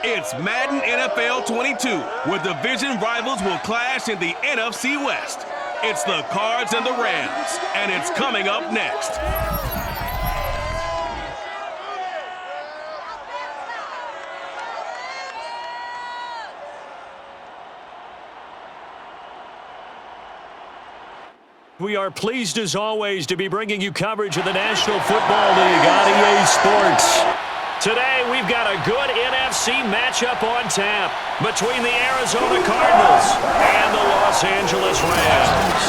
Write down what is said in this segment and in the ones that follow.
It's Madden NFL 22, where division rivals will clash in the NFC West. It's the Cards and the Rams, and it's coming up next. We are pleased as always to be bringing you coverage of the National Football League on EA Sports. Today we've got a good NFC matchup on tap between the Arizona Cardinals and the Los Angeles Rams.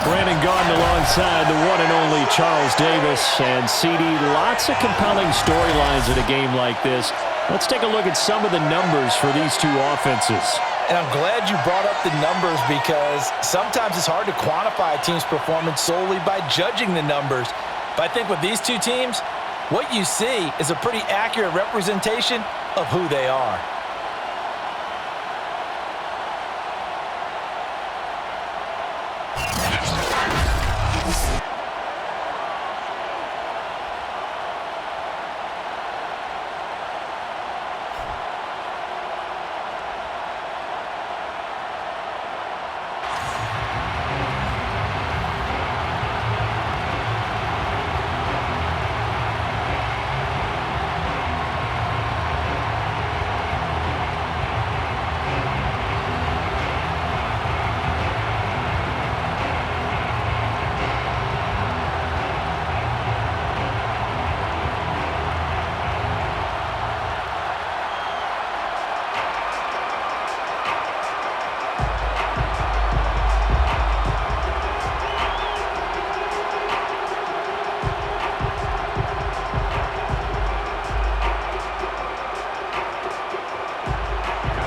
Brandon Gaudin alongside the one and only Charles Davis. And CD, lots of compelling storylines in a game like this. Let's take a look at some of the numbers for these two offenses. And I'm glad you brought up the numbers because sometimes it's hard to quantify a team's performance solely by judging the numbers. But I think with these two teams, what you see is a pretty accurate representation of who they are.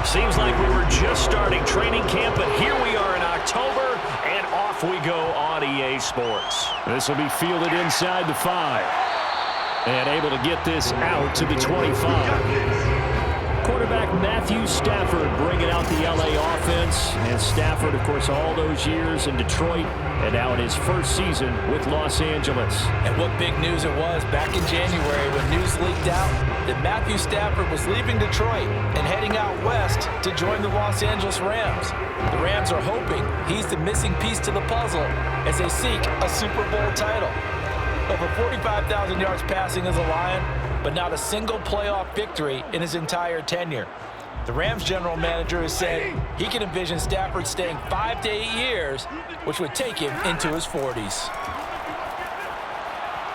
Seems like we were just starting training camp, but here we are in October, and off we go on EA Sports. This will be fielded inside the 5. And able to get this out to the 25. Quarterback Matthew Stafford bringing out the LA offense. And Stafford, of course, all those years in Detroit, and now in his first season with Los Angeles. And what big news it was back in January when news leaked out that Matthew Stafford was leaving Detroit and heading out west to join the Los Angeles Rams. The Rams are hoping he's the missing piece to the puzzle as they seek a Super Bowl title. Over 45,000 yards passing as a Lion, but not a single playoff victory in his entire tenure. The Rams general manager has said he can envision Stafford staying 5 to 8 years, which would take him into his 40s.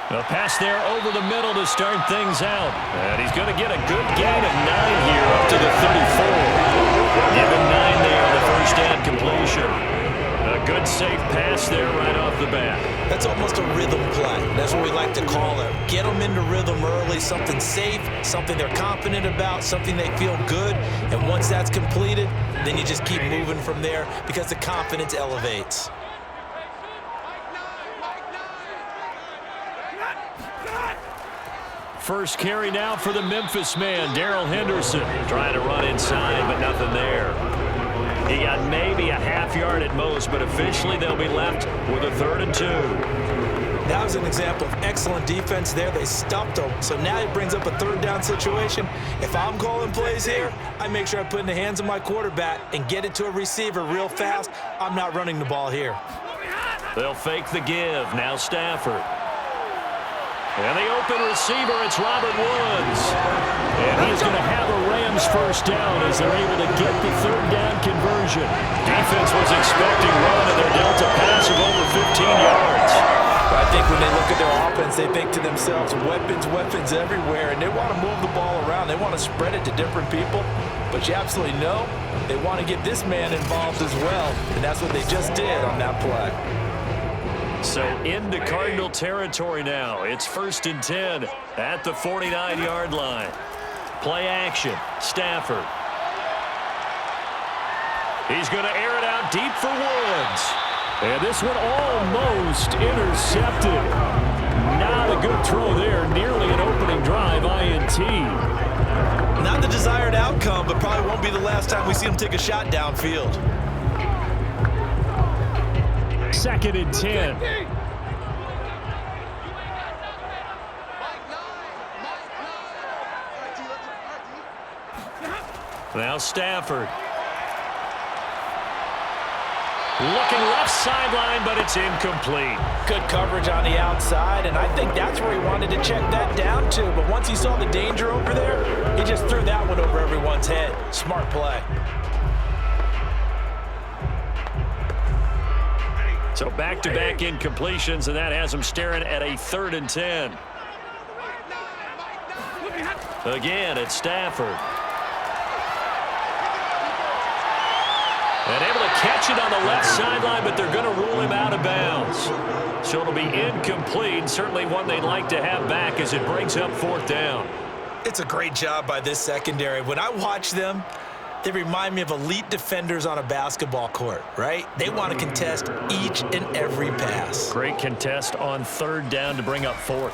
A pass there over the middle to start things out. And he's going to get a good gain of 9 here up to the 34. Given 9 there on the first down completion. A good safe pass there right off the bat. That's almost a rhythm play. That's what we like to call it. Get them into rhythm early, something safe, something they're confident about, something they feel good. And once that's completed, then you just keep moving from there because the confidence elevates. First carry now for the Memphis man, Darrell Henderson. Trying to run inside, but nothing there. He got maybe a half yard at most, but officially they'll be left with a 3rd and 2. That was an example of excellent defense there. They stopped him. So now it brings up a 3rd down situation. If I'm calling plays here, I make sure I put it in the hands of my quarterback and get it to a receiver real fast. I'm not running the ball here. They'll fake the give. Now Stafford. And the open receiver, it's Robert Woods. And he's going to have a Rams first down as they're able to get the 3rd down conversion. Defense was expecting run, and they're dealt a pass of over 15 yards. I think when they look at their offense, they think to themselves, weapons everywhere, and they want to move the ball around. They want to spread it to different people. But you absolutely know they want to get this man involved as well, and that's what they just did on that play. So into Cardinal territory now. It's 1st and 10 at the 49-yard line. Play action. Stafford. He's going to air it out deep for Woods. And this one almost intercepted. Not a good throw there. Nearly an opening drive INT. Not the desired outcome, but probably won't be the last time we see him take a shot downfield. 2nd and 10. Now Stafford. Looking left sideline, but it's incomplete. Good coverage on the outside, and I think that's where he wanted to check that down to. But once he saw the danger over there, he just threw that one over everyone's head. Smart play. So back-to-back incompletions, and that has him staring at a 3rd and 10. Again, it's Stafford. And able to catch it on the left sideline, but they're going to rule him out of bounds. So it'll be incomplete, certainly one they'd like to have back as it brings up 4th down. It's a great job by this secondary. When I watch them, they remind me of elite defenders on a basketball court, right? They want to contest each and every pass. Great contest on 3rd down to bring up 4th.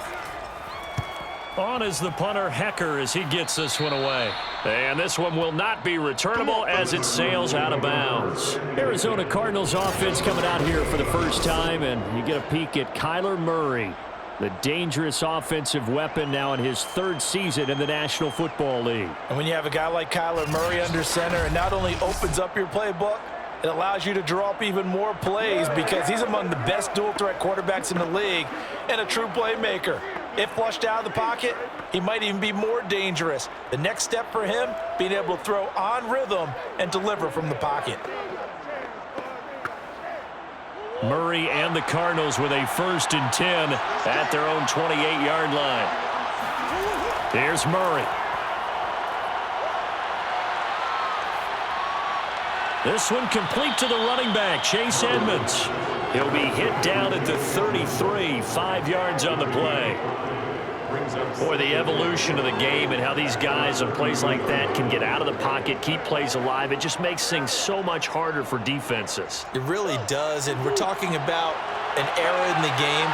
On is the punter, Hecker, as he gets this one away. And this one will not be returnable as it sails out of bounds. Arizona Cardinals offense coming out here for the first time, and you get a peek at Kyler Murray, the dangerous offensive weapon now in his 3rd season in the National Football League. And when you have a guy like Kyler Murray under center, it not only opens up your playbook, it allows you to draw up even more plays because he's among the best dual-threat quarterbacks in the league and a true playmaker. If flushed out of the pocket, he might even be more dangerous. The next step for him, being able to throw on rhythm and deliver from the pocket. Murray and the Cardinals with a 1st and 10 at their own 28-yard line. Here's Murray. This one complete to the running back, Chase Edmonds. He'll be hit down at the 33, 5 yards on the play. Boy, the evolution of the game and how these guys in plays like that can get out of the pocket, keep plays alive, it just makes things so much harder for defenses. It really does, and we're talking about an era in the game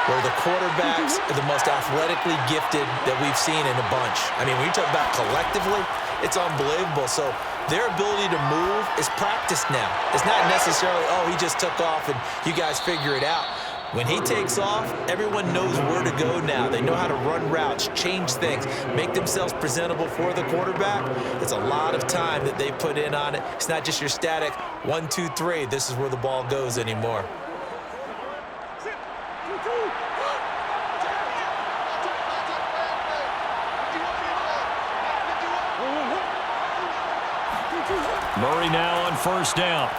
where the quarterbacks are the most athletically gifted that we've seen in a bunch. I mean, when you talk about collectively, it's unbelievable. So their ability to move is practiced now. It's not necessarily, oh, he just took off and you guys figure it out. When he takes off, everyone knows where to go now. They know how to run routes, change things, make themselves presentable for the quarterback. It's a lot of time that they put in on it. It's not just your static 1, 2, 3. This is where the ball goes anymore. Murray now on 1st down.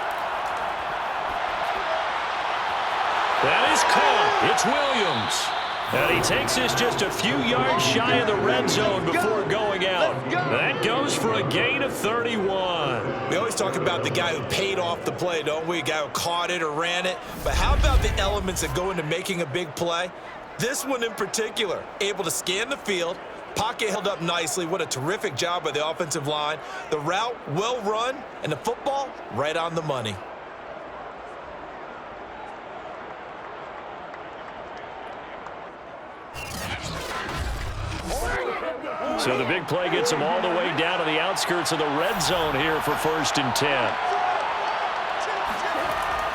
That is caught. It's Williams. And he takes this just a few yards shy of the red zone before going out. That goes for a gain of 31. We always talk about the guy who paid off the play, don't we? A guy who caught it or ran it. But how about the elements that go into making a big play? This one in particular, able to scan the field, pocket held up nicely. What a terrific job by the offensive line. The route well run, and the football right on the money. So the big play gets him all the way down to the outskirts of the red zone here for 1st and 10.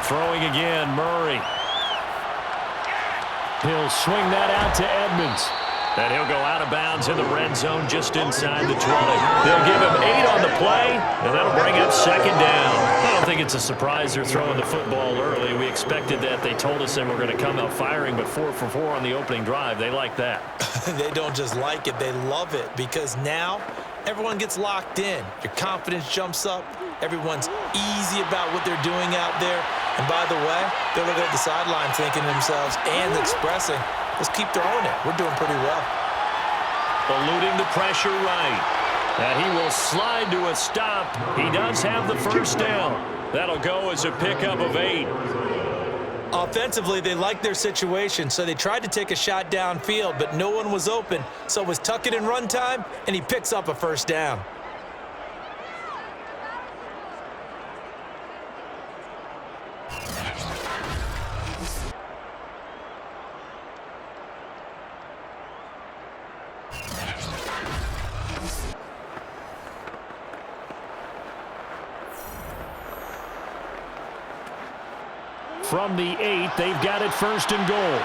Throwing again, Murray. He'll swing that out to Edmonds. And he'll go out of bounds in the red zone just inside the 20. They'll give him 8 on the play, and that'll bring up 2nd down. I don't think it's a surprise they're throwing the football early. We expected that. They told us they were going to come out firing, but 4 for 4 on the opening drive. They like that. They don't just like it, they love it, because now everyone gets locked in. Your confidence jumps up. Everyone's easy about what they're doing out there. And by the way, they're looking at the sideline thinking to themselves and expressing, let's keep throwing it. We're doing pretty well. Eluding the pressure right. And he will slide to a stop. He does have the 1st down. That'll go as a pickup of 8. Offensively, they liked their situation, so they tried to take a shot downfield, but no one was open. So it was tuck it in run time, and he picks up a 1st down. from the 8. They've got it 1st and goal.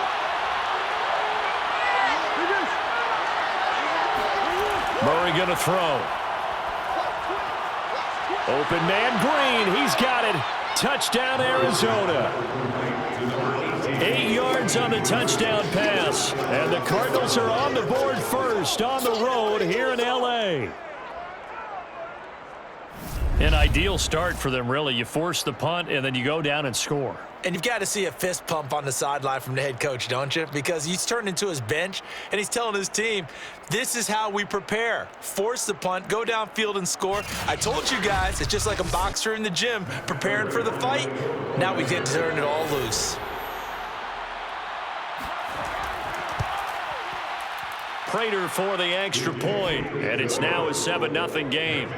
Murray going to throw. Open man Green. He's got it. Touchdown, Arizona. 8 yards on the touchdown pass. And the Cardinals are on the board first on the road here in L.A. An ideal start for them, really. You force the punt, and then you go down and score. And you've got to see a fist pump on the sideline from the head coach, don't you? Because he's turned into his bench, and he's telling his team, this is how we prepare. Force the punt, go downfield and score. I told you guys, it's just like a boxer in the gym preparing for the fight. Now we get to turn it all loose. Prater for the extra point, and it's now a 7-0 game.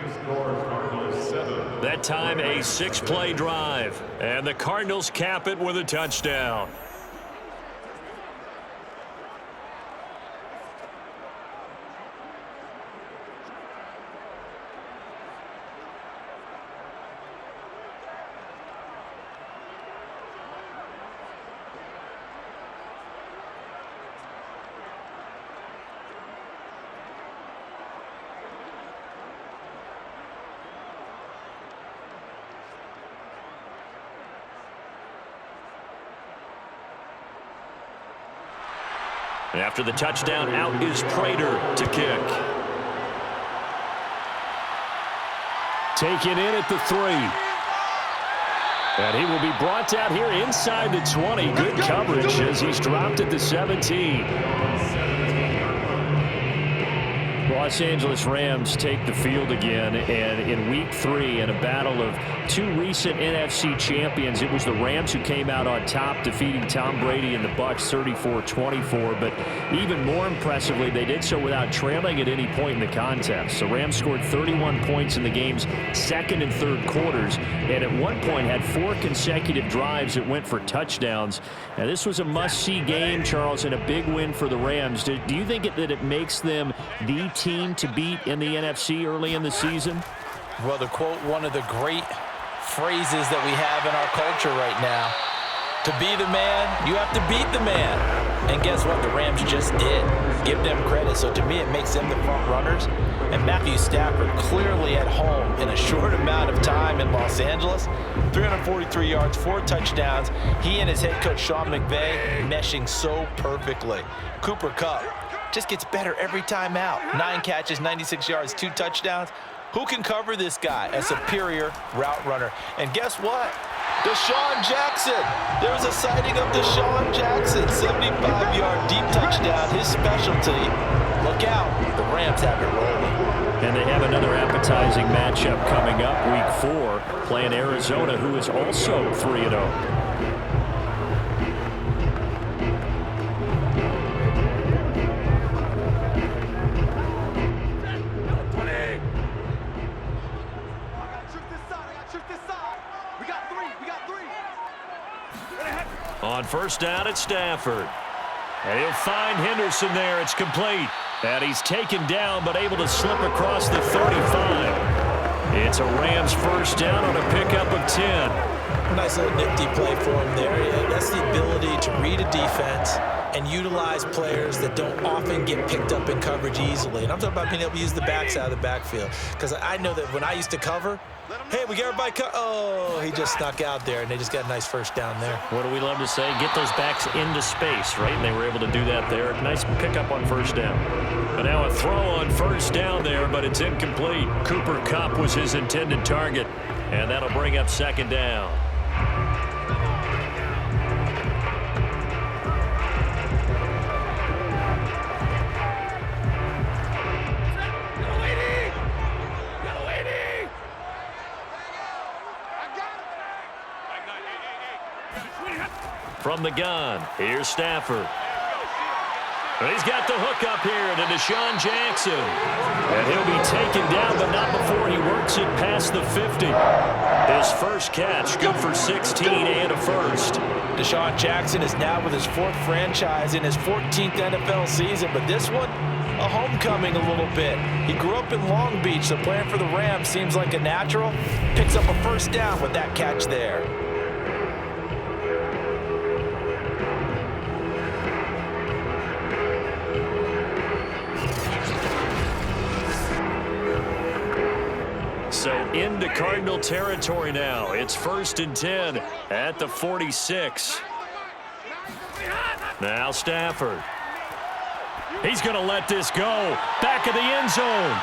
That time a 6-play drive, and the Cardinals cap it with a touchdown. After the touchdown, out is Prater to kick. Taken in at the 3. And he will be brought down here inside the 20. Good coverage as he's dropped at the 17. Los Angeles Rams take the field again, and in Week 3, in a battle of 2 recent NFC champions, it was the Rams who came out on top, defeating Tom Brady and the Bucs 34-24. But even more impressively, they did so without trailing at any point in the contest. The Rams scored 31 points in the game's second and third quarters, and at one point had 4 consecutive drives that went for touchdowns. And this was a must-see game, Charles, and a big win for the Rams. Do you think that it makes them the team to beat in the NFC early in the season? Well, to quote one of the great phrases that we have in our culture right now, to be the man, you have to beat the man. And guess what? The Rams just did. Give them credit. So to me, it makes them the front runners. And Matthew Stafford clearly at home in a short amount of time in Los Angeles. 343 yards, 4 touchdowns. He and his head coach, Sean McVay, meshing so perfectly. Cooper Kupp just gets better every time out. 9 catches, 96 yards, 2 touchdowns. Who can cover this guy? A superior route runner. And guess what? Deshaun Jackson. There's a sighting of Deshaun Jackson. 75-yard deep touchdown, his specialty. Look out. The Rams have it rolling. And they have another appetizing matchup coming up, Week 4, playing Arizona, who is also 3-0. On first down, it's Stafford. And he'll find Henderson there. It's complete. And he's taken down, but able to slip across the 35. It's a Rams first down on a pickup of 10. Nice little nifty play for him there. That's the ability to read a defense and utilize players that don't often get picked up in coverage easily. And I'm talking about being able to use the backs out of the backfield. Because I know that when I used to cover, hey, we get everybody oh, he just snuck out there, and they just got a nice first down there. What do we love to say? Get those backs into space, right? And they were able to do that there. Nice pickup on first down. But now a throw on first down there, but it's incomplete. Cooper Kupp was his intended target, and that'll bring up second down. From the gun, here's Stafford. And he's got the hook up here to Deshaun Jackson. And he'll be taken down, but not before he works it past the 50. His first catch, good for 16 and a first. Deshaun Jackson is now with his 4th franchise in his 14th NFL season, but this one, a homecoming a little bit. He grew up in Long Beach, so playing for the Rams seems like a natural. Picks up a first down with that catch there. Cardinal territory now. It's 1st and 10 at the 46. Now Stafford. He's going to let this go. Back of the end zone.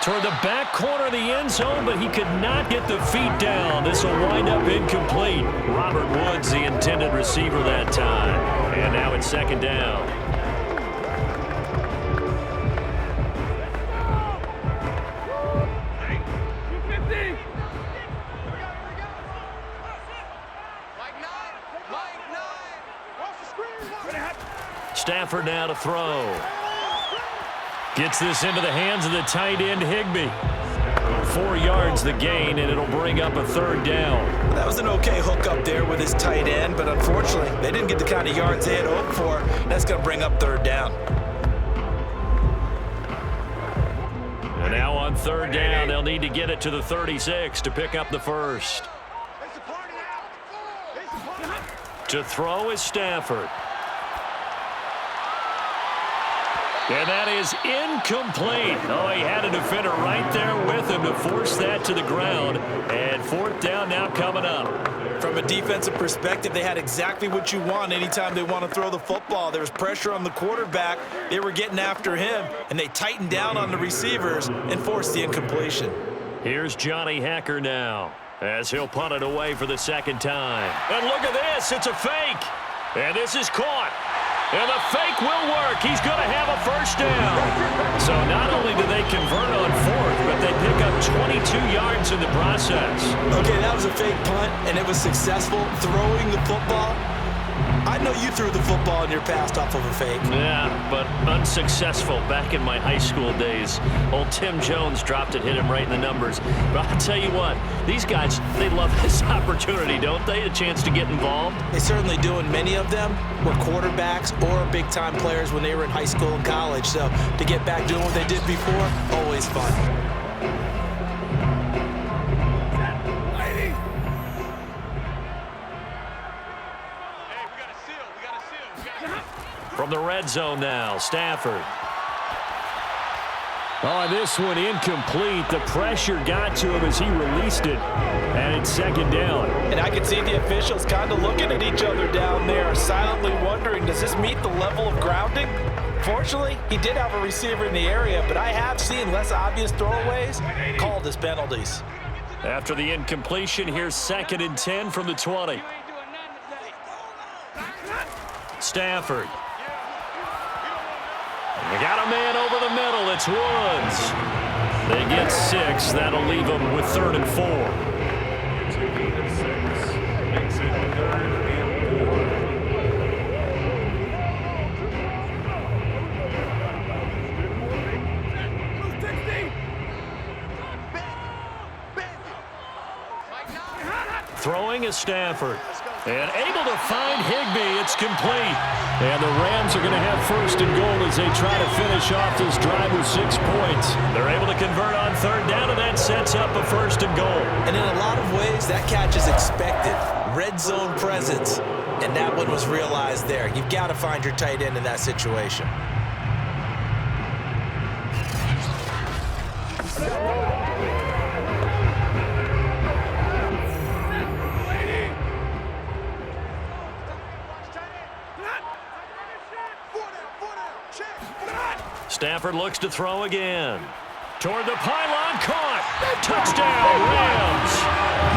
Toward the back corner of the end zone, but he could not get the feet down. This will wind up incomplete. Robert Woods, the intended receiver that time. And now it's 2nd down. Stafford now to throw. Gets this into the hands of the tight end, Higbee. 4 yards the gain, and it'll bring up a 3rd down. That was an okay hook up there with his tight end, but unfortunately, they didn't get the kind of yards they had hoped for. That's going to bring up 3rd down. And now on 3rd down, they'll need to get it to the 36 to pick up the 1st. To throw is Stafford. And that is incomplete. Oh, he had a defender right there with him to force that to the ground. And 4th down now coming up. From a defensive perspective, they had exactly what you want anytime they want to throw the football. There was pressure on the quarterback. They were getting after him, and they tightened down on the receivers and forced the incompletion. Here's Johnny Hacker now as he'll punt it away for the 2nd time. And look at this. It's a fake. And this is caught. And the fake will work. He's going to have a 1st down. So not only do they convert on 4th, but they pick up 22 yards in the process. Okay, that was a fake punt, and it was successful throwing the football. I know you threw the football in your past off of a fake. Yeah, but unsuccessful back in my high school days. Old Tim Jones dropped it, hit him right in the numbers. But I'll tell you what, these guys, they love this opportunity, don't they? A chance to get involved. They certainly do, and many of them were quarterbacks or big-time players when they were in high school and college. So to get back doing what they did before, always fun. From the red zone now, Stafford. Oh, this one incomplete. The pressure got to him as he released it. And it's 2nd down. And I can see the officials kind of looking at each other down there, silently wondering, does this meet the level of grounding? Fortunately, he did have a receiver in the area, but I have seen less obvious throwaways called as penalties. After the incompletion, here's 2nd and 10 from the 20. Stafford. We got a man over the middle. It's Woods. They get 6. That'll leave them with 3rd and 4. Throwing is Stafford. And able to find Higbee. It's complete. And the Rams are going to have 1st and goal as they try to finish off this drive with 6 points. They're able to convert on 3rd down, and that sets up a 1st and goal. And in a lot of ways, that catch is expected. Red zone presence. And that one was realized there. You've got to find your tight end in that situation. Stafford looks to throw again. Toward the pylon, caught. Touchdown, Rams.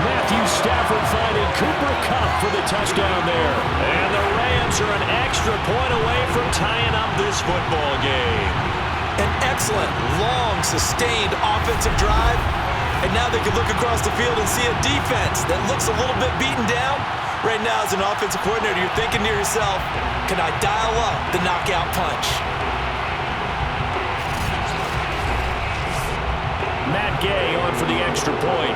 Matthew Stafford finding Cooper Kupp for the touchdown there. And the Rams are an extra point away from tying up this football game. An excellent, long, sustained offensive drive. And now they can look across the field and see a defense that looks a little bit beaten down. Right now, as an offensive coordinator, you're thinking to yourself, can I dial up the knockout punch? Matt Gay on for the extra point.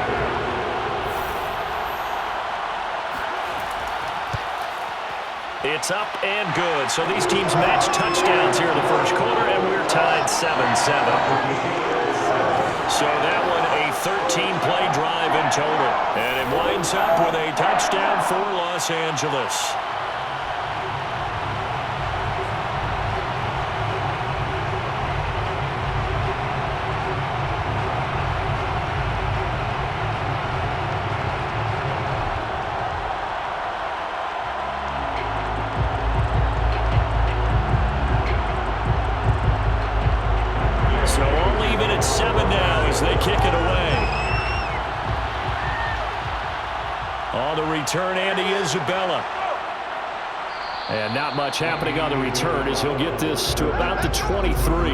It's up and good. So these teams match touchdowns here in the first quarter, and we're tied 7-7. So that one a 13-play drive in total. And it winds up with a touchdown for Los Angeles. return, Andy Isabella. And not much happening on the return as he'll get this to about the 23.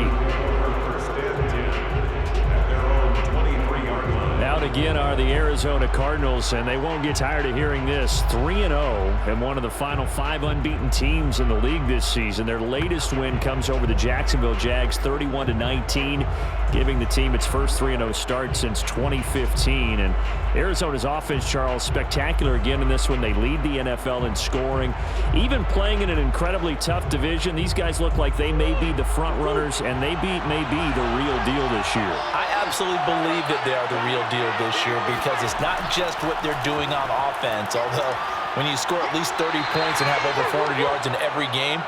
Out again are the Arizona Cardinals, and they won't get tired of hearing this. 3-0 and one of the final 5 unbeaten teams in the league this season. Their latest win comes over the Jacksonville Jags, 31-19, giving the team its first 3-0 start since 2015. And Arizona's offense, Charles, spectacular again in this one. They lead the NFL in scoring. Even playing in an incredibly tough division, these guys look like they may be the front runners, and they may be the real deal this year. I absolutely believe that they are the real deal this year because it's not just what they're doing on offense, although when you score at least 30 points and have over 400 yards in every game,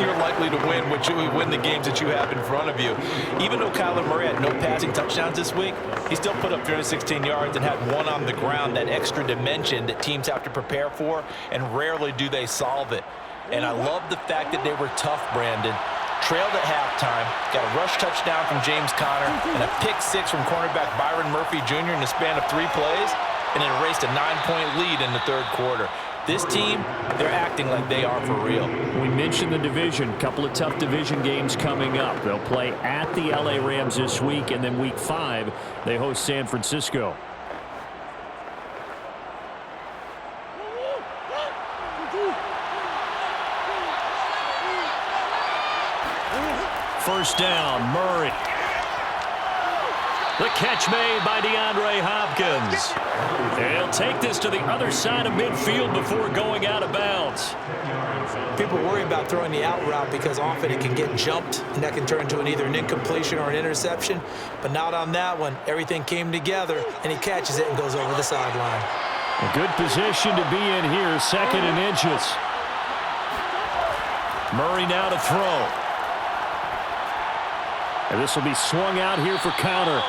you're likely to win the games that you have in front of you. Even though Kyler Murray had no passing touchdowns this week, he still put up 316 yards and had one on the ground, that extra dimension that teams have to prepare for, and rarely do they solve it. And I love the fact that they were tough, Brandon. Trailed at halftime, got a rush touchdown from James Conner, and a pick six from cornerback Byron Murphy Jr. in the span of 3 plays, and it erased a 9-point lead in the third quarter. This team, they're acting like they are for real. We mentioned the division. A couple of tough division games coming up. They'll play at the LA Rams this week, and then week 5, they host San Francisco. First down, Murray. The catch made by DeAndre Hopkins. He'll take this to the other side of midfield before going out of bounds. People worry about throwing the out route because often it can get jumped, and that can turn into either an incompletion or an interception. But not on that one. Everything came together, and he catches it and goes over the sideline. A good position to be in here, 2nd and inches. Murray now to throw. And this will be swung out here for counter.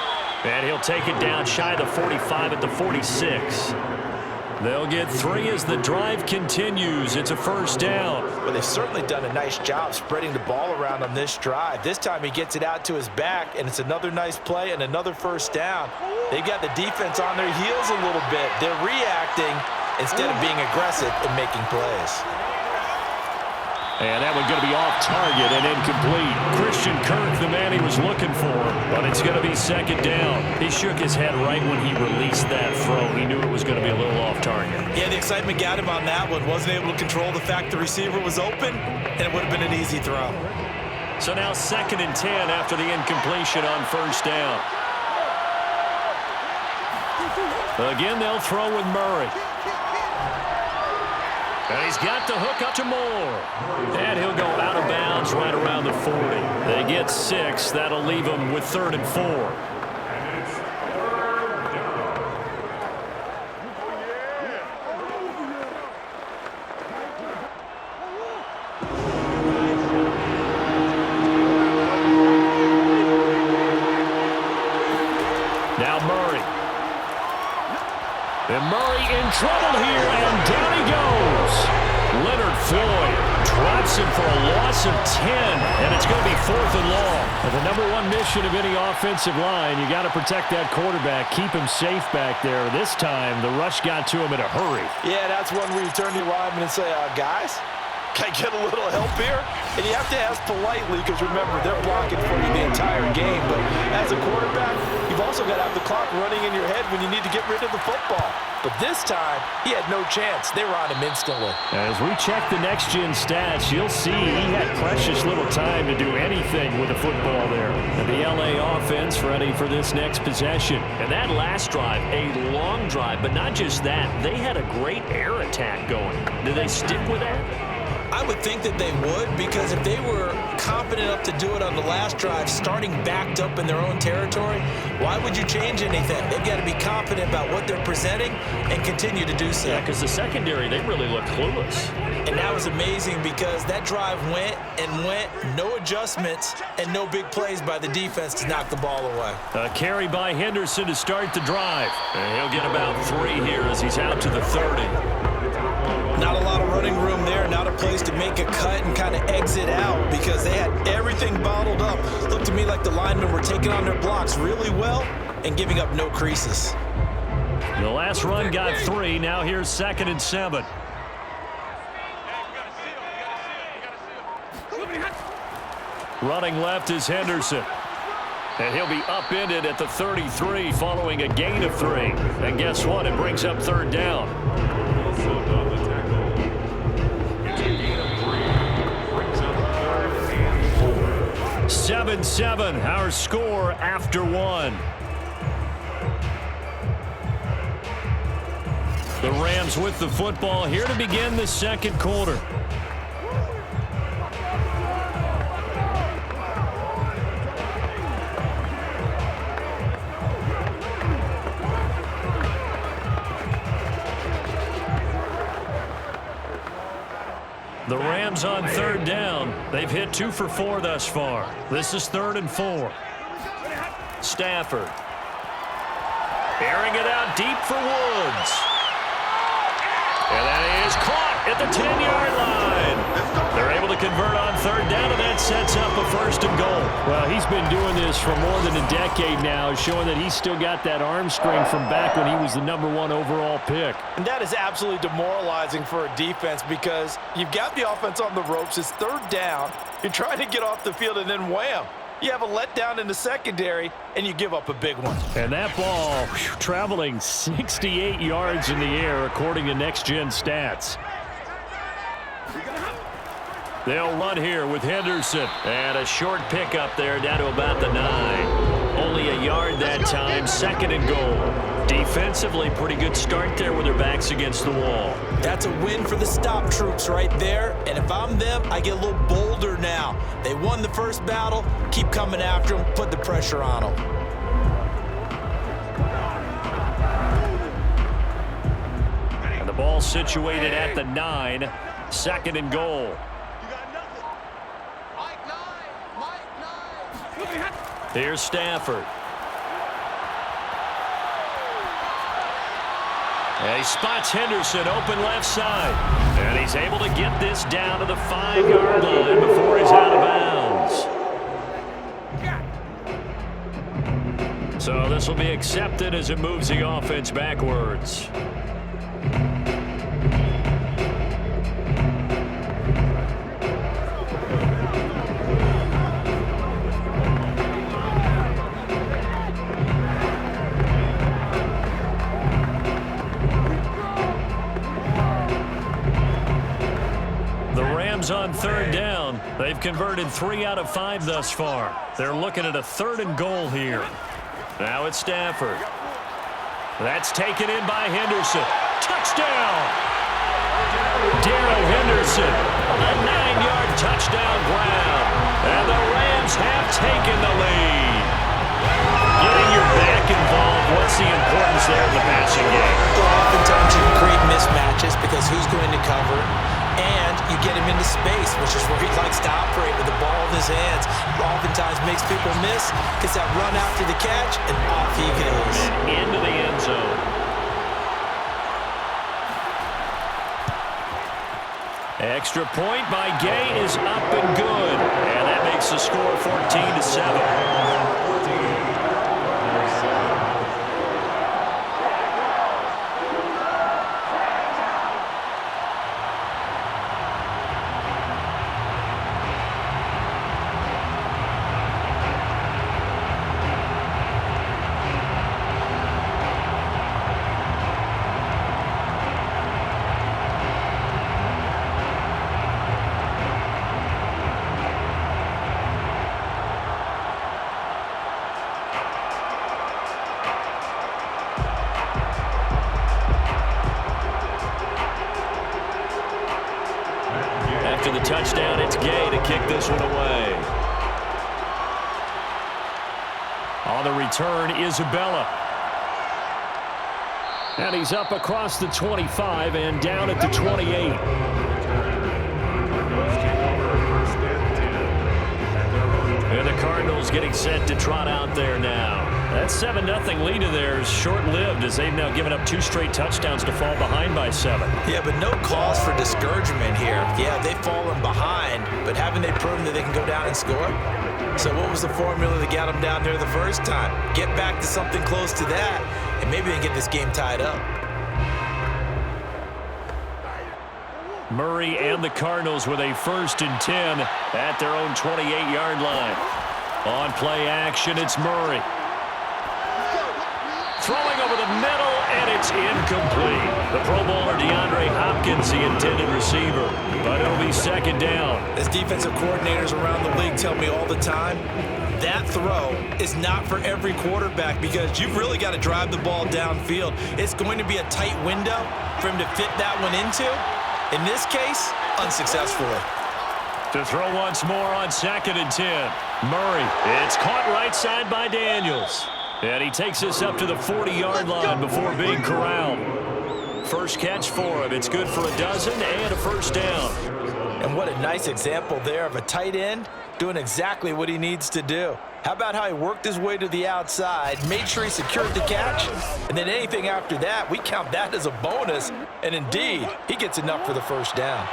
And he'll take it down shy of the 45 at the 46. They'll get 3 as the drive continues. It's a first down. Well, they've certainly done a nice job spreading the ball around on this drive. This time he gets it out to his back, and it's another nice play and another first down. They've got the defense on their heels a little bit. They're reacting instead of being aggressive and making plays. And that one going to be off target and incomplete. Christian Kirk, the man he was looking for, but it's going to be 2nd down. He shook his head right when he released that throw. He knew it was going to be a little off target. Yeah, the excitement got him on that one. Wasn't able to control the fact the receiver was open, and it would have been an easy throw. So now 2nd and 10 after the incompletion on first down. Again, they'll throw with Murray. And he's got the hook up to Moore. And he'll go out of bounds right around the 40. They get 6. That'll leave them with 3rd and 4. Now Murray. And Murray in trouble here, and down he goes. Leonard Floyd drops him for a loss of 10, and it's going to be 4th and long. And the #1 mission of any offensive line, you got to protect that quarterback, keep him safe back there. This time, the rush got to him in a hurry. Yeah, that's one where you turn to your lineman and say, guys, can I get a little help here? And you have to ask politely because, remember, they're blocking for you the entire game. But as a quarterback, you've also got to have the clock running in your head when you need to get rid of the football. But this time, he had no chance. They were on him instantly. As we check the next-gen stats, you'll see he had precious little time to do anything with the football there. And the L.A. offense ready for this next possession. And that last drive, a long drive, but not just that. They had a great air attack going. Did they stick with that? I would think that they would, because if they were confident enough to do it on the last drive, starting backed up in their own territory, why would you change anything? They've got to be confident about what they're presenting and continue to do so. Yeah, because the secondary, they really looked clueless. And that was amazing because that drive went and went, no adjustments, and no big plays by the defense to knock the ball away. A carry by Henderson to start the drive. And he'll get about 3 here as he's out to the 30. Not a lot of running room there, not a place to make a cut and kind of exit out because they had everything bottled up. Looked to me like the linemen were taking on their blocks really well and giving up no creases. The last run got 3. Now here's 2nd and 7. Running left is Henderson. And he'll be upended at the 33 following a gain of 3. And guess what? It brings up 3rd down. 7-7, our score after 1. The Rams with the football here to begin the 2nd quarter. The Rams on 3rd down. They've hit 2 for 4 thus far. This is 3rd and 4. Stafford. Airing it out deep for Woods. And that is caught at the 10-yard line. They're able to convert on 3rd down, and that sets up a 1st and goal. Well, he's been doing this for more than a decade now, showing that he's still got that arm strength from back when he was the #1 overall pick. And that is absolutely demoralizing for a defense because you've got the offense on the ropes. It's 3rd down. You're trying to get off the field, and then wham. You have a letdown in the secondary, and you give up a big one. And that ball traveling 68 yards in the air, according to Next Gen Stats. They'll run here with Henderson. And a short pickup there down to about the 9. Only a yard that time, 2nd and goal. Defensively, pretty good start there with their backs against the wall. That's a win for the stop troops right there. And if I'm them, I get a little bolder now. They won the first battle. Keep coming after them. Put the pressure on them. And the ball situated at the 9. 2nd and goal. Here's Stafford. And he spots Henderson open left side. And he's able to get this down to the 5-yard line before he's out of bounds. So this will be accepted as it moves the offense backwards. On 3rd down, they've converted 3 out of 5 thus far. They're looking at a 3rd and goal here. Now it's Stafford. That's taken in by Henderson. Touchdown! Darrell Henderson, a 9-yard touchdown ground. And the Rams have taken the lead. Getting your back involved, what's the importance there in the passing game? Well, oftentimes you create mismatches because who's going to cover? And you get him into space, which is where he likes to operate with the ball in his hands. Oftentimes makes people miss, gets that run after the catch, and off he goes. Into the end zone. Extra point by Gay is up and good. And that makes the score 14-7. After the touchdown, it's Gay to kick this one away. On the return, Isabella. And he's up across the 25 and down at the 28. And the Cardinals getting set to trot out there now. That 7-0 lead of theirs short-lived as they've now given up 2 straight touchdowns to fall behind by 7. Yeah, but no cause for discouragement here. Yeah, they've fallen behind, but haven't they proven that they can go down and score? So what was the formula that got them down there the first time? Get back to something close to that, and maybe they can get this game tied up. Murray and the Cardinals with a 1st and 10 at their own 28-yard line. On play action, it's Murray. Throwing over the middle, and it's incomplete. The Pro Bowler DeAndre Hopkins, the intended receiver, but it'll be 2nd down. As defensive coordinators around the league tell me all the time, that throw is not for every quarterback because you've really got to drive the ball downfield. It's going to be a tight window for him to fit that one into. In this case, unsuccessfully. To throw once more on 2nd and 10. Murray, it's caught right side by Daniels. And he takes this up to the 40-yard line before being corralled. First catch for him. It's good for a dozen and a 1st down. And what a nice example there of a tight end doing exactly what he needs to do. How about how he worked his way to the outside, made sure he secured the catch, and then anything after that, we count that as a bonus. And indeed, he gets enough for the 1st down.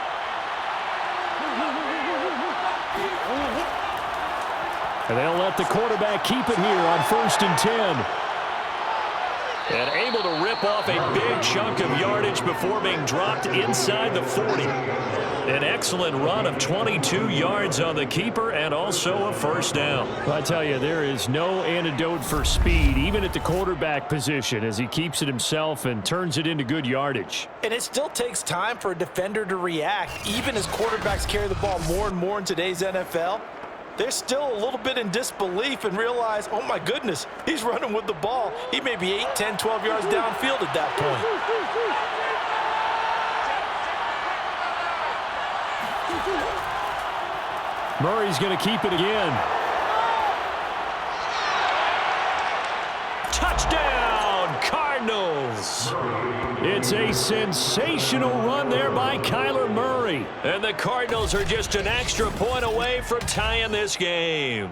And they'll let the quarterback keep it here on 1st and 10. And able to rip off a big chunk of yardage before being dropped inside the 40. An excellent run of 22 yards on the keeper and also a 1st down. I tell you, there is no antidote for speed, even at the quarterback position, as he keeps it himself and turns it into good yardage. And it still takes time for a defender to react, even as quarterbacks carry the ball more and more in today's NFL. They're still a little bit in disbelief and realize, oh my goodness, he's running with the ball. He may be 8, 10, 12 yards downfield at that point. Murray's going to keep it again. Touchdown, Cardinals! It's a sensational run there by Kyler Murray. And the Cardinals are just an extra point away from tying this game.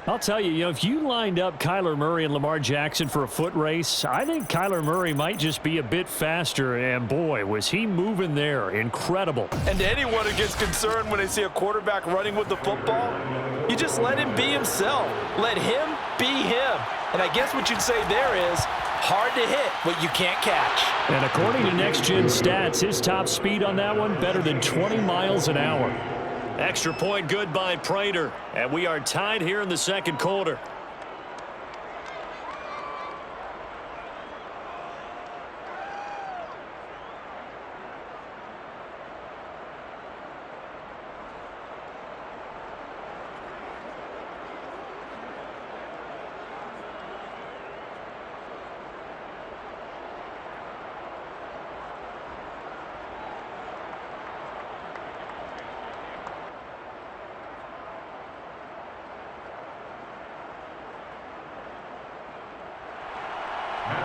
I'll tell you, if you lined up Kyler Murray and Lamar Jackson for a foot race, I think Kyler Murray might just be a bit faster. And boy, was he moving there. Incredible. And to anyone who gets concerned when they see a quarterback running with the football, you just let him be himself. Let him be him. And I guess what you'd say there is, hard to hit what you can't catch. And according to Next Gen Stats, his top speed on that one better than 20 miles an hour. Extra point good by Prater. And we are tied here in the 2nd quarter.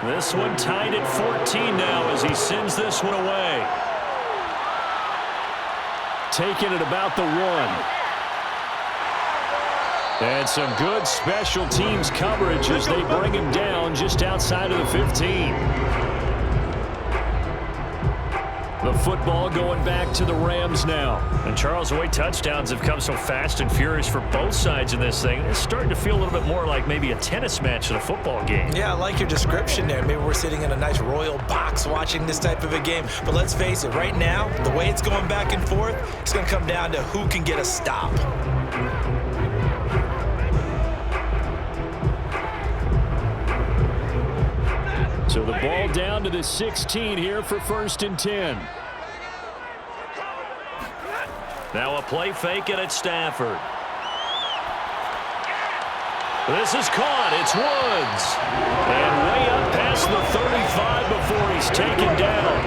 This one tied at 14 now as he sends this one away. Taking it about the 1. And some good special teams coverage as they bring him down just outside of the 15. The football going back to the Rams now. And Charles, the way touchdowns have come so fast and furious for both sides in this thing, it's starting to feel a little bit more like maybe a tennis match than a football game. Yeah, I like your description there. Maybe we're sitting in a nice royal box watching this type of a game. But let's face it, right now, the way it's going back and forth, it's going to come down to who can get a stop. So the ball down to the 16 here for 1st and 10. Now a play fake and it's Stafford. This is caught. It's Woods. And way up past the 35 before he's taken down.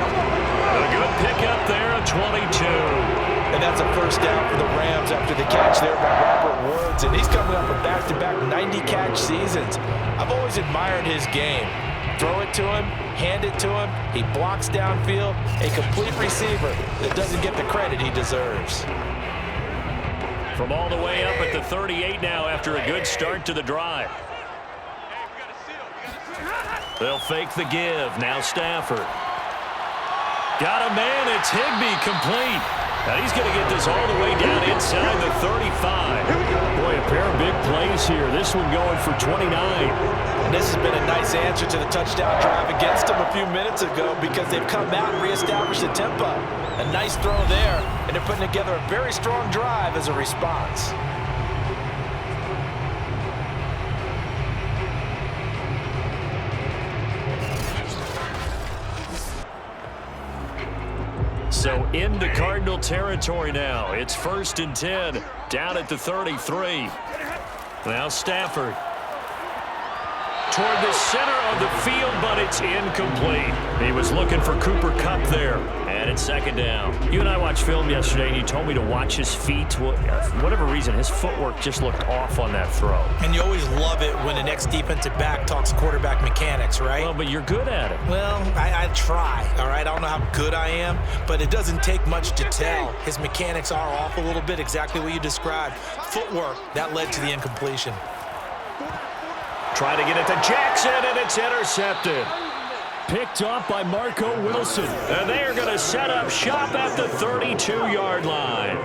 A good pickup there, a 22. And that's a 1st down for the Rams after the catch there by Robert Woods. And he's coming up with back-to-back 90-catch seasons. I've always admired his game. Throw it to him, hand it to him, he blocks downfield, a complete receiver that doesn't get the credit he deserves. From all the way up at the 38 now after a good start to the drive. They'll fake the give. Now Stafford. Got a man. It's Higbee complete. Now he's going to get this all the way down inside the 35. Boy, a pair of big plays here. This one going for 29. And this has been a nice answer to the touchdown drive against them a few minutes ago because they've come out and reestablished the tempo. A nice throw there, and they're putting together a very strong drive as a response. So into Cardinal territory now. It's 1st and 10, down at the 33. Now Stafford. Toward the center of the field, but it's incomplete. He was looking for Cooper Kupp there. And it's 2nd down. You and I watched film yesterday, and you told me to watch his feet. For whatever reason, his footwork just looked off on that throw. And you always love it when the next defensive back talks quarterback mechanics, right? Well, but you're good at it. Well, I try, all right? I don't know how good I am, but it doesn't take much to tell. His mechanics are off a little bit, exactly what you described. Footwork, that led to the incompletion. Try to get it to Jackson, and it's intercepted. Picked off by Marco Wilson. And they are going to set up shop at the 32-yard line.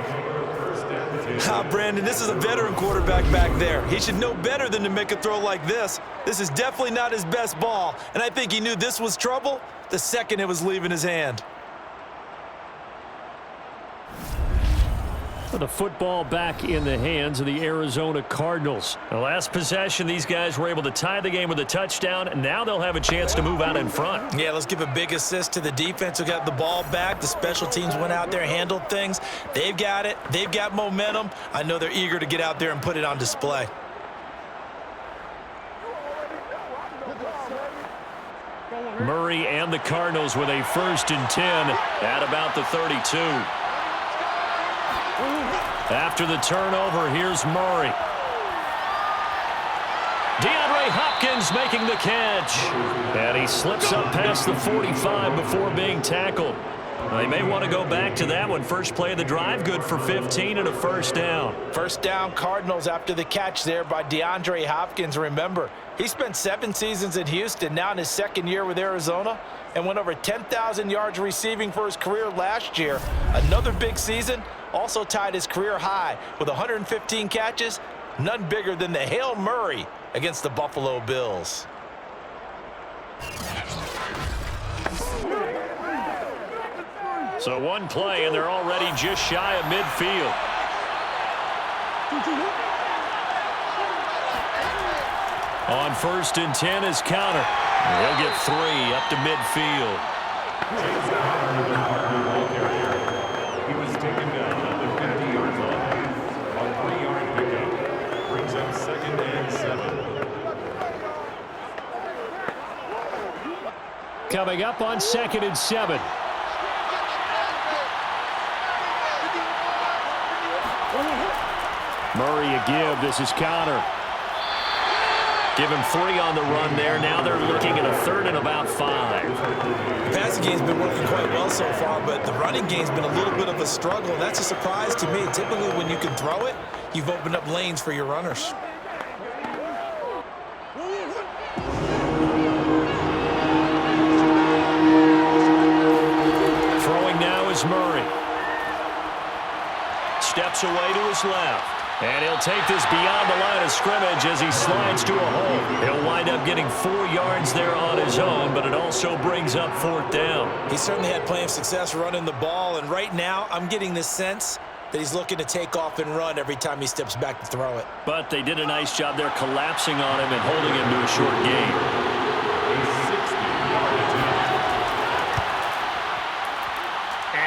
Brandon, this is a veteran quarterback back there. He should know better than to make a throw like this. This is definitely not his best ball, and I think he knew this was trouble the second it was leaving his hand. The football back in the hands of the Arizona Cardinals. The last possession, these guys were able to tie the game with a touchdown, and now they'll have a chance to move out in front. Yeah, let's give a big assist to the defense who got the ball back. The special teams went out there, handled things. They've got it. They've got momentum. I know they're eager to get out there and put it on display. Murray and the Cardinals with a 1st and 10 at about the 32. After the turnover, here's Murray. DeAndre Hopkins making the catch. And he slips up past the 45 before being tackled. They may want to go back to that one. First play of the drive, good for 15 and a 1st down. 1st down, Cardinals after the catch there by DeAndre Hopkins. Remember, he spent 7 seasons in Houston, now in his 2nd year with Arizona, and went over 10,000 yards receiving for his career last year. Another big season, also tied his career high with 115 catches, none bigger than the Hail Murray against the Buffalo Bills. So one play, and they're already just shy of midfield. On 1st and 10 is counter. He'll get 3 up to midfield. He was taken down at the 50-yard line on 3-yard pickup. Brings up 2nd and 7. Coming up on 2nd and 7. Murray a give. This is counter. Give him 3 on the run there. Now they're looking at a 3rd and about 5. The passing game's been working quite well so far, but the running game's been a little bit of a struggle, and that's a surprise to me. Typically, when you can throw it, you've opened up lanes for your runners. Throwing now is Murray. Steps away to his left. And he'll take this beyond the line of scrimmage as he slides to a hole. He'll wind up getting 4 yards there on his own, but it also brings up 4th down. He certainly had plenty of success running the ball, and right now I'm getting the sense that he's looking to take off and run every time he steps back to throw it. But they did a nice job there collapsing on him and holding him to a short gain.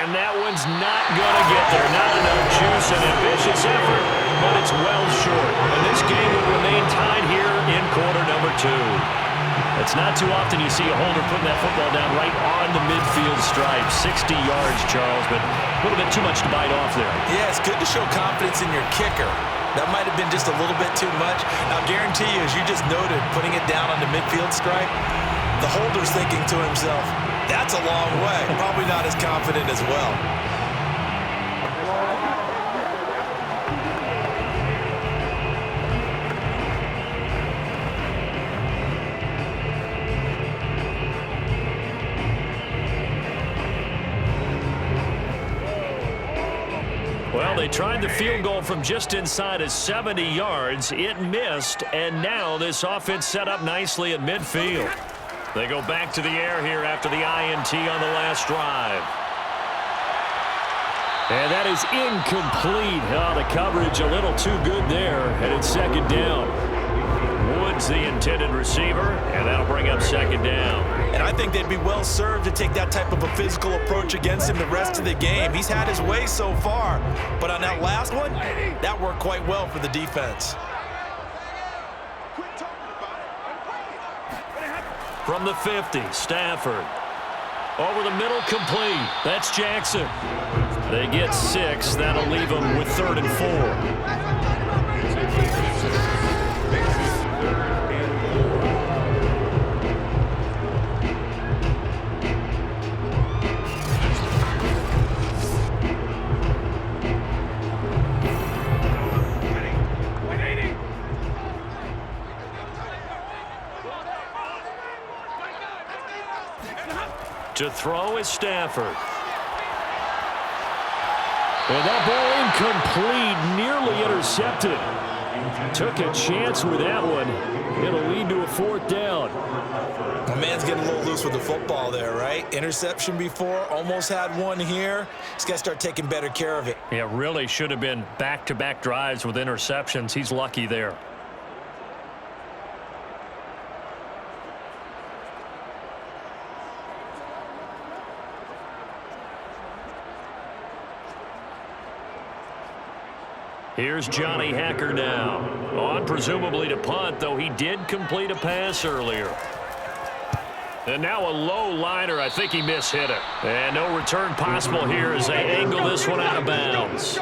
And that one's not going to get there. Not enough juice, an ambitious effort, but it's well short. And this game will remain tied here in quarter number 2. It's not too often you see a holder putting that football down right on the midfield stripe. 60 yards, Charles, but a little bit too much to bite off there. Yeah, it's good to show confidence in your kicker. That might have been just a little bit too much. I'll guarantee you, as you just noted, putting it down on the midfield stripe, the holder's thinking to himself, that's a long way. Probably not as confident as well. Well, they tried the field goal from just inside of 70 yards. It missed, and now this offense set up nicely at midfield. They go back to the air here after the INT on the last drive. And that is incomplete. Oh, the coverage a little too good there, and it's second down. Wood's the intended receiver, and that'll bring up second down. And I think they'd be well served to take that type of a physical approach against him the rest of the game. He's had his way so far, but on that last one, that worked quite well for the defense. From the 50, Stafford. Over the middle, complete. That's Jackson. They get 6. That'll leave them with 3rd and 4. To throw is Stafford. And that ball incomplete, nearly intercepted. Took a chance with that one. It'll lead to a 4th down. My man's getting a little loose with the football there, right? Interception before, almost had one here. He's got to start taking better care of it. Yeah, really should have been back-to-back drives with interceptions. He's lucky there. Here's Johnny Hacker now. On presumably to punt, though he did complete a pass earlier. And now a low liner. I think he mishit it. And no return possible here as they angle this one out of bounds.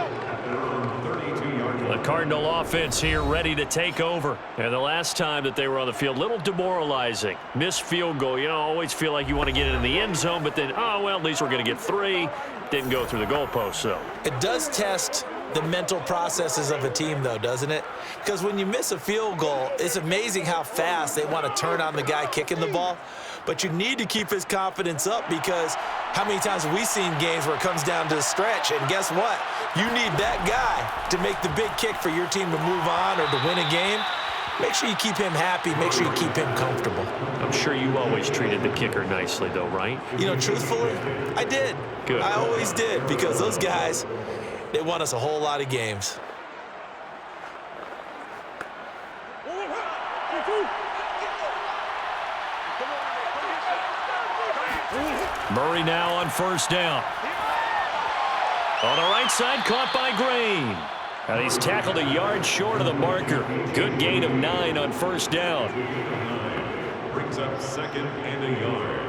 The Cardinal offense here ready to take over. And the last time that they were on the field, a little demoralizing. Missed field goal. You know, always feel like you want to get it in the end zone, but then, oh, well, at least we're going to get 3. Didn't go through the goalpost, so. It does test the mental processes of a team, though, doesn't it? Because when you miss a field goal, it's amazing how fast they want to turn on the guy kicking the ball. But you need to keep his confidence up, because how many times have we seen games where it comes down to a stretch, and guess what? You need that guy to make the big kick for your team to move on or to win a game. Make sure you keep him happy. Make sure you keep him comfortable. I'm sure you always treated the kicker nicely, though, right? You know, truthfully, I did. Good. I always did, because those guys, they won us a whole lot of games. Murray now on 1st down. On the right side, caught by Green. And he's tackled a yard short of the marker. Good gain of 9 on 1st down. Brings up 2nd and a yard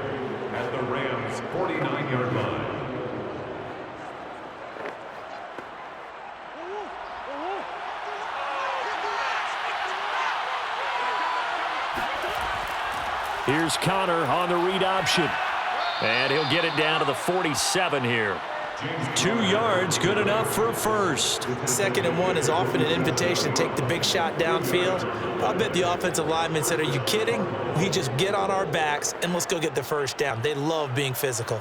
at the Rams' 49-yard line. Here's Connor on the read option. And he'll get it down to the 47 here. 2 yards, good enough for a first. 2nd and 1 is often an invitation to take the big shot downfield. I bet the offensive lineman said, are you kidding? We just get on our backs and let's go get the first down. They love being physical.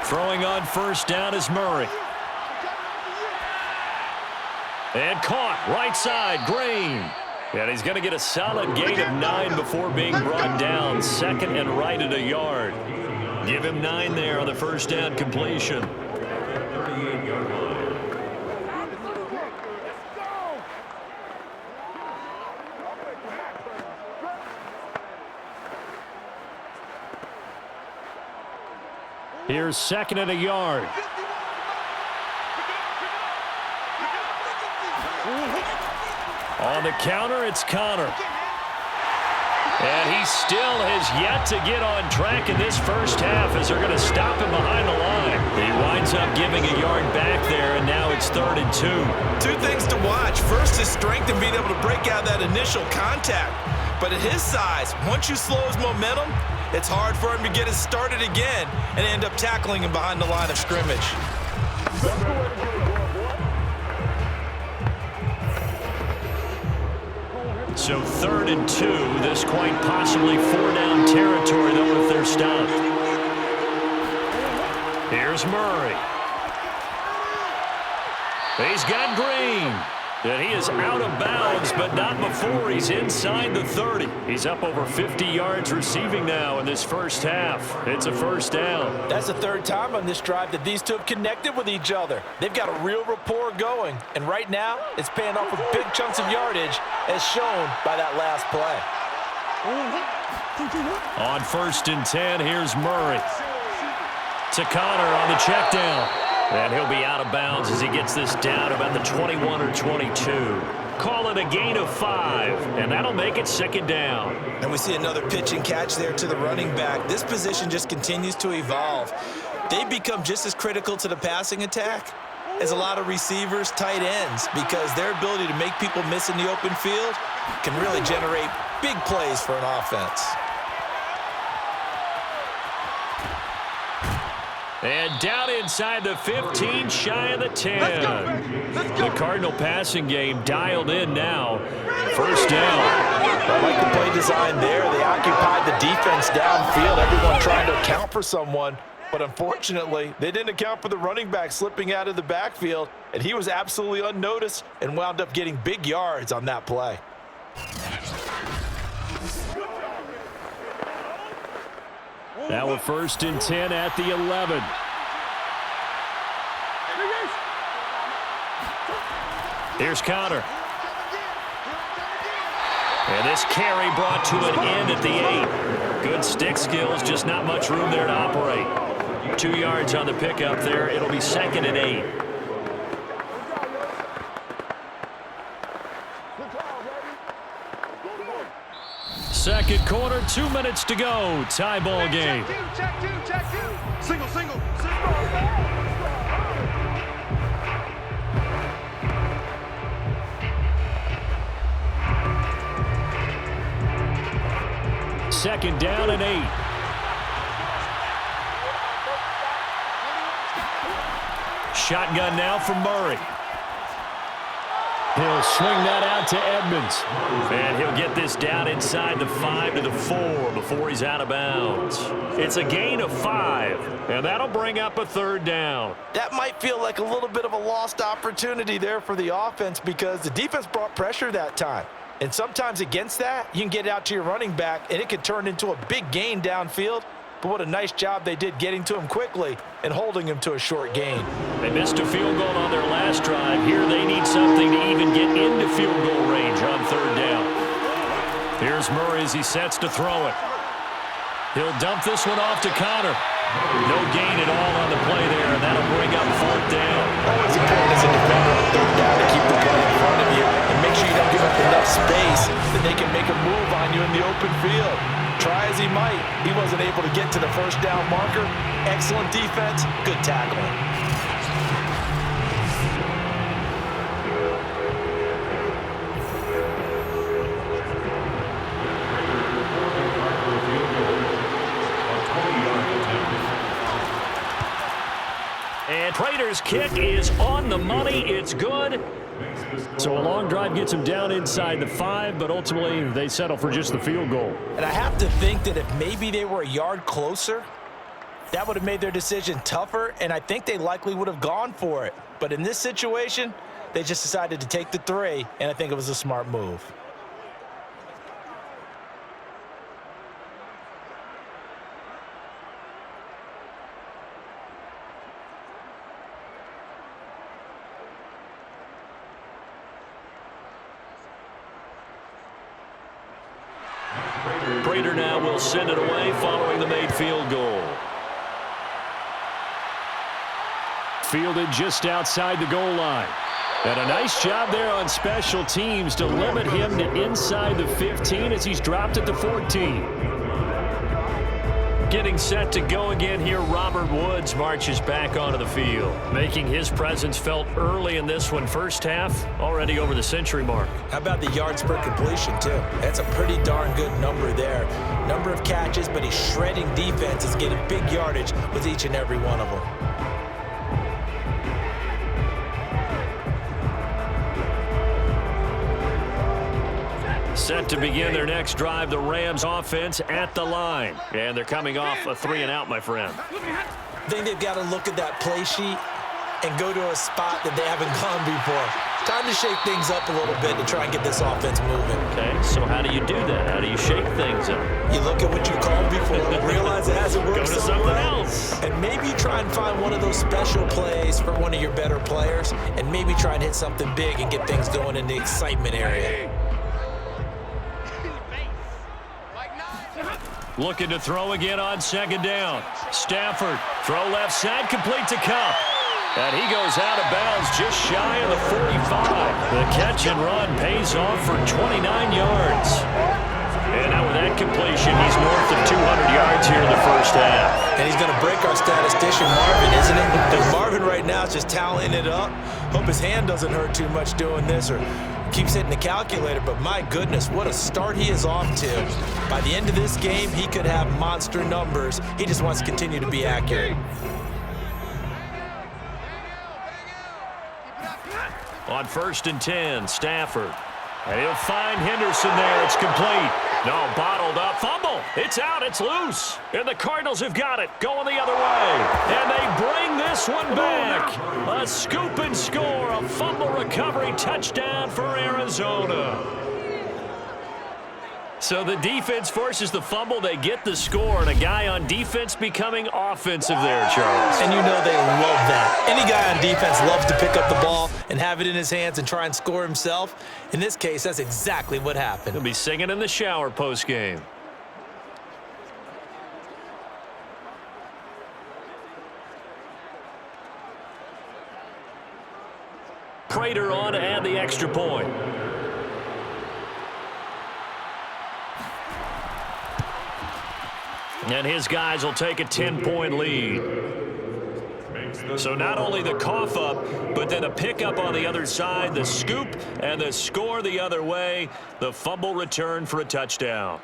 Throwing on 1st down is Murray. And caught, right side, Green. And he's going to get a solid gain of 9 before being brought down. 2nd and right at a yard. Give him 9 there on the 1st down completion. 38-yard line. Here's 2nd and a yard. On the counter, it's Connor. And he still has yet to get on track in this first half as they're going to stop him behind the line. He winds up giving a yard back there, and now it's 3rd and 2. 2 things to watch. First, his strength and being able to break out that initial contact. But at his size, once you slow his momentum, it's hard for him to get it started again and end up tackling him behind the line of scrimmage. So 3rd and 2. This quite possibly 4-down territory, though, if they're stopped. Here's Murray. He's got Green. And he is out of bounds, but not before he's inside the 30. He's up over 50 yards receiving now in this first half. It's a 1st down. That's the 3rd time on this drive that these two have connected with each other. They've got a real rapport going, and right now it's paying off with big chunks of yardage as shown by that last play. On 1st and 10, here's Murray. To Connor on the check down. And he'll be out of bounds as he gets this down about the 21 or 22. Call it a gain of 5, and that'll make it 2nd down. And we see another pitch and catch there to the running back. This position just continues to evolve. They become just as critical to the passing attack as a lot of receivers, tight ends, because their ability to make people miss in the open field can really generate big plays for an offense. And down inside the 15, shy of the 10. The Cardinal passing game dialed in now. 1st down. I like the play design there. They occupied the defense downfield, everyone trying to account for someone. But unfortunately, they didn't account for the running back slipping out of the backfield, and he was absolutely unnoticed and wound up getting big yards on that play. Now a 1st and 10 at the 11. Here's Connor. And this carry brought to an end at the 8. Good stick skills, just not much room there to operate. 2 yards on the pickup there. It'll be 2nd and 8. Second quarter, 2 minutes to go. Tie ball game. Check two. Single. Second down and 8. Shotgun now from Murray. He'll swing that out to Edmonds. And he'll get this down inside the 5 to the 4 before he's out of bounds. It's a gain of 5, and that'll bring up a 3rd down. That might feel like a little bit of a lost opportunity there for the offense because the defense brought pressure that time. And sometimes against that, you can get out to your running back, and it can turn into a big gain downfield. But what a nice job they did getting to him quickly and holding him to a short gain. They missed a field goal on their last drive. Here they need something to even get into field goal range on 3rd down. Here's Murray as he sets to throw it. He'll dump this one off to Connor. No gain at all on the play there, and that'll bring up 4th down. Always important as a defender on 3rd down to keep the play in front of you and make sure you don't give up enough space that they can make a move on you in the open field. Try as he might, he wasn't able to get to the 1st down marker. Excellent defense, good tackling. And Prater's kick is on the money. It's good. So a long drive gets them down inside the 5, but ultimately they settle for just the field goal. And I have to think that if maybe they were a yard closer, that would have made their decision tougher, and I think they likely would have gone for it. But in this situation, they just decided to take the 3, and I think it was a smart move. Prater now will send it away following the made field goal. Fielded just outside the goal line. And a nice job there on special teams to limit him to inside the 15 as he's dropped at the 14. Getting set to go again here, Robert Woods marches back onto the field, making his presence felt early in this one. First half, already over the century mark. How about the yards per completion, too? That's a pretty darn good number there. Number of catches, but he's shredding defenses, getting big yardage with each and every one of them. Set to begin their next drive, the Rams offense at the line. And they're coming off a 3-and-out, my friend. I think they've got to look at that play sheet and go to a spot that they haven't gone before. Time to shake things up a little bit to try and get this offense moving. Okay, so how do you do that? How do you shake things up? You look at what you called before, realize it hasn't worked Go to so something well, else. and maybe try and find one of those special plays for one of your better players, and maybe try and hit something big and get things going in the excitement area. Looking to throw again on second down. Stafford, throw left side, complete to Cup. And he goes out of bounds just shy of the 45. The catch and run pays off for 29 yards. And now with that completion, he's north of 200 yards here in the first half. And he's going to break our statistician Marvin, isn't it? Because Marvin right now is just tallying it up. Hope his hand doesn't hurt too much doing this or keeps hitting the calculator, but my goodness, what a start he is off to. By the end of this game, he could have monster numbers. He just wants to continue to be accurate. On 1st and 10, Stafford. And he'll find Henderson there. It's complete. No, bottled up. Fumble. It's out. It's loose. And the Cardinals have got it. Going the other way. And they bring this one back. A scoop and score. A fumble recovery touchdown for Arizona. So the defense forces the fumble. They get the score. And a guy on defense becoming offensive there, Charles. And you know they love that. Any guy on defense loves to pick up the ball and have it in his hands and try and score himself. In this case, that's exactly what happened. He'll be singing in the shower post-game. Prater on to add the extra point. And his guys will take a 10-point lead. So not only the cough up, but then a pickup on the other side, the scoop, and the score the other way. The fumble return for a touchdown.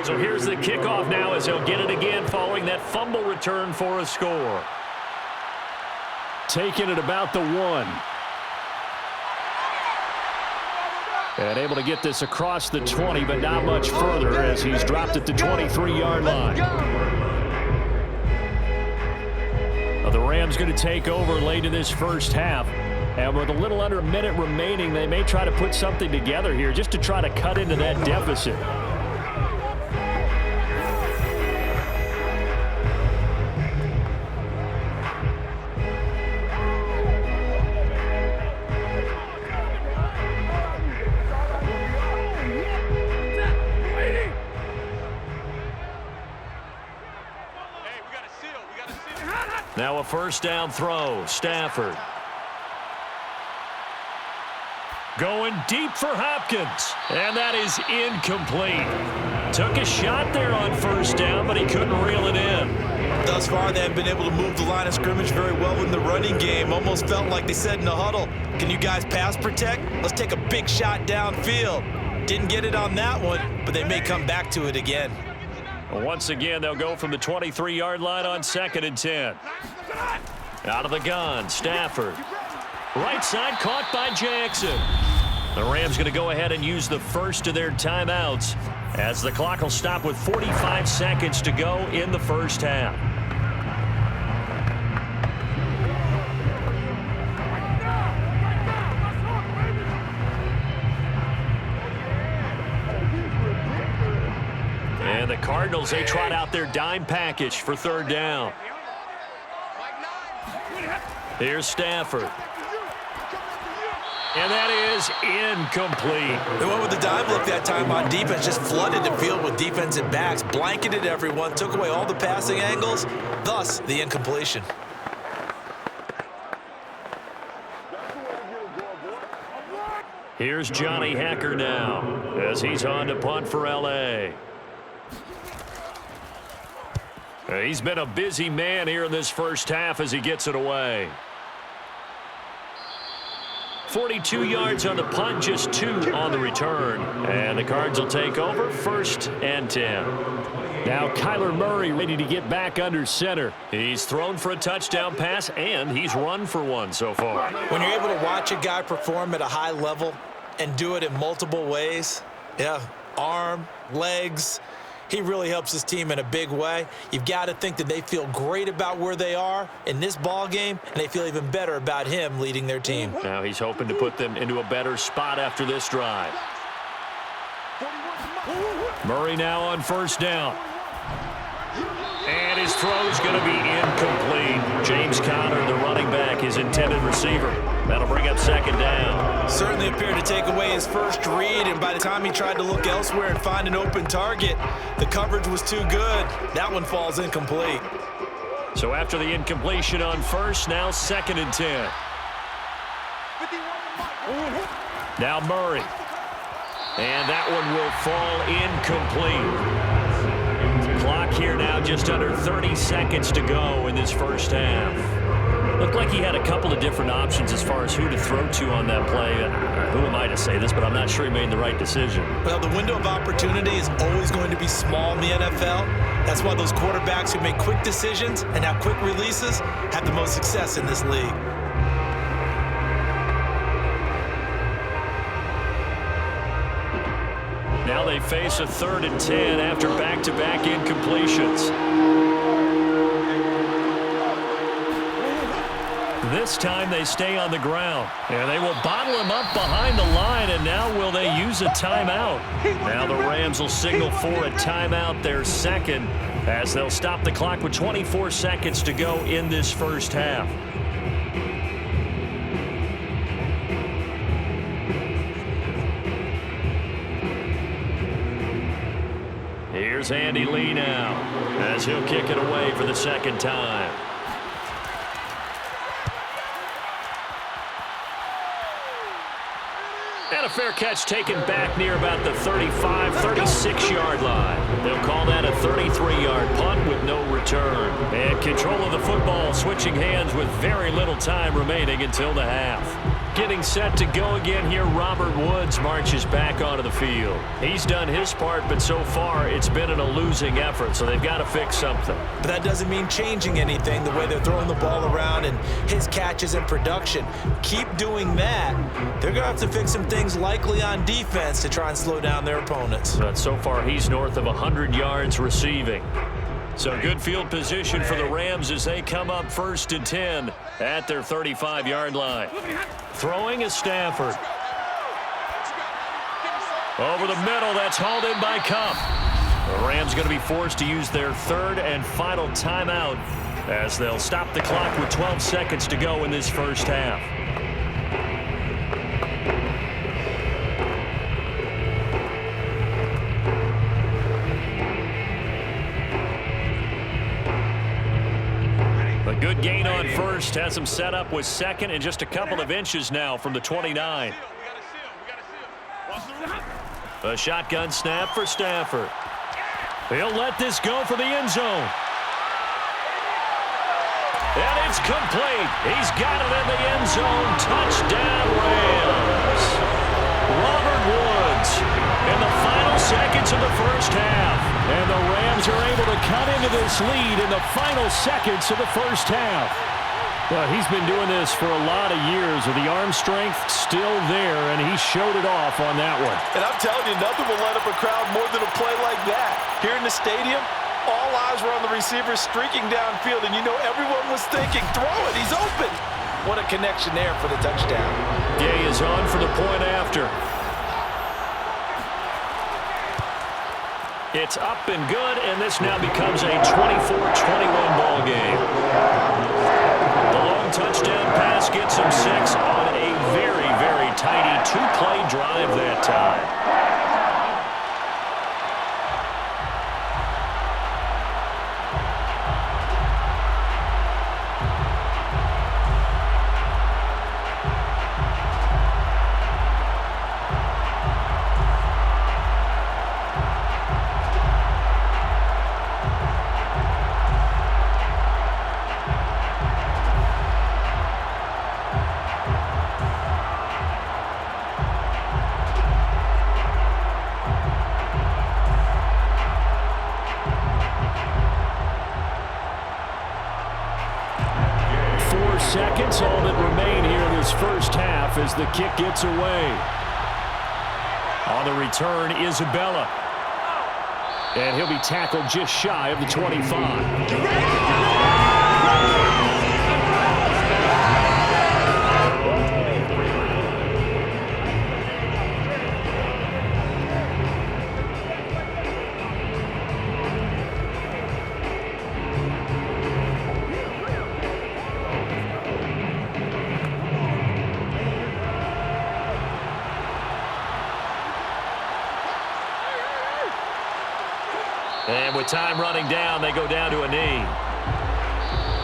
So here's the kickoff now as he'll get it again following that fumble return for a score. Taking it about the 1. And able to get this across the 20, but not much further as he's dropped at the 23-yard line. Well, the Rams going to take over late in this first half. And with a little under a minute remaining, they may try to put something together here just to try to cut into that deficit. Now a first down throw. Stafford. Going deep for Hopkins. And that is incomplete. Took a shot there on first down, but he couldn't reel it in. Thus far, they have been able to move the line of scrimmage very well in the running game. Almost felt like they said in the huddle, can you guys pass protect? Let's take a big shot downfield. Didn't get it on that one, but they may come back to it again. Once again, they'll go from the 23-yard line on 2nd and 10. Out of the gun, Stafford. Right side caught by Jackson. The Rams going to go ahead and use the first of their timeouts as the clock will stop with 45 seconds to go in the first half. And the Cardinals, they trot out their dime package for 3rd down. Here's Stafford. And that is incomplete. They went with the dime look that time on defense, just flooded the field with defensive backs, blanketed everyone, took away all the passing angles, thus the incompletion. Here's Johnny Hacker now as he's on to punt for L.A. He's been a busy man here in this first half as he gets it away. 42 yards on the punt, just 2 on the return. And the Cards will take over, 1st and 10. Now Kyler Murray ready to get back under center. He's thrown for a touchdown pass, and he's run for one so far. When you're able to watch a guy perform at a high level and do it in multiple ways, arm, legs, he really helps his team in a big way. You've got to think that they feel great about where they are in this ball game, and they feel even better about him leading their team. Now he's hoping to put them into a better spot after this drive. Murray now on 1st down. And his throw is going to be incomplete. James Conner, the running back, his intended receiver. That'll bring up 2nd down. Certainly appeared to take away his first read, and by the time he tried to look elsewhere and find an open target, the coverage was too good. That one falls incomplete. So after the incompletion on 1st, now 2nd and 10. Now Murray. And that one will fall incomplete. Clock here now, just under 30 seconds to go in this first half. Looked like he had a couple of different options as far as who to throw to on that play. Who am I to say this, but I'm not sure he made the right decision. Well, the window of opportunity is always going to be small in the NFL. That's why those quarterbacks who make quick decisions and have quick releases have the most success in this league. Now they face a 3rd and 10 after back-to-back incompletions. This time they stay on the ground. And they will bottle him up behind the line, and now will they use a timeout? Now the Rams will signal for a timeout, their 2nd, as they'll stop the clock with 24 seconds to go in this first half. Here's Andy Lee now as he'll kick it away for the 2nd time. And a fair catch taken back near about the 35, 36-yard line. They'll call that a 33-yard punt with no return. And control of the football switching hands with very little time remaining until the half. Getting set to go again here, Robert Woods marches back onto the field. He's done his part, but so far it's been in a losing effort, so they've got to fix something. But that doesn't mean changing anything, the way they're throwing the ball around and his catches and production. Keep doing that. They're going to have to fix some things likely on defense to try and slow down their opponents. But so far he's north of 100 yards receiving. So good field position for the Rams as they come up 1st and 10 at their 35-yard line. Throwing is Stafford. Over the middle, that's hauled in by Cup. The Rams going to be forced to use their 3rd and final timeout as they'll stop the clock with 12 seconds to go in this first half. A good gain on 1st, has him set up with 2nd and just a couple of inches now from the 29. A shotgun snap for Stafford. He'll let this go for the end zone. And it's complete. He's got it in the end zone. Touchdown, Rams. Robert Woods in the final seconds of the first half. And the Rams are able to cut into this lead in the final seconds of the first half. Well, he's been doing this for a lot of years with the arm strength still there, and he showed it off on that one. And I'm telling you, nothing will light up a crowd more than a play like that. Here in the stadium, all eyes were on the receiver streaking downfield, and you know everyone was thinking, throw it, he's open. What a connection there for the touchdown. Gay is on for the point after. It's up and good, and this now becomes a 24-21 ball game. The long touchdown pass gets him 6 on a very, very tidy 2-play drive that time. seconds, all that remain here in this first half as the kick gets away. On the return, Isabella. And he'll be tackled just shy of the 25. And with time running down, they go down to a knee.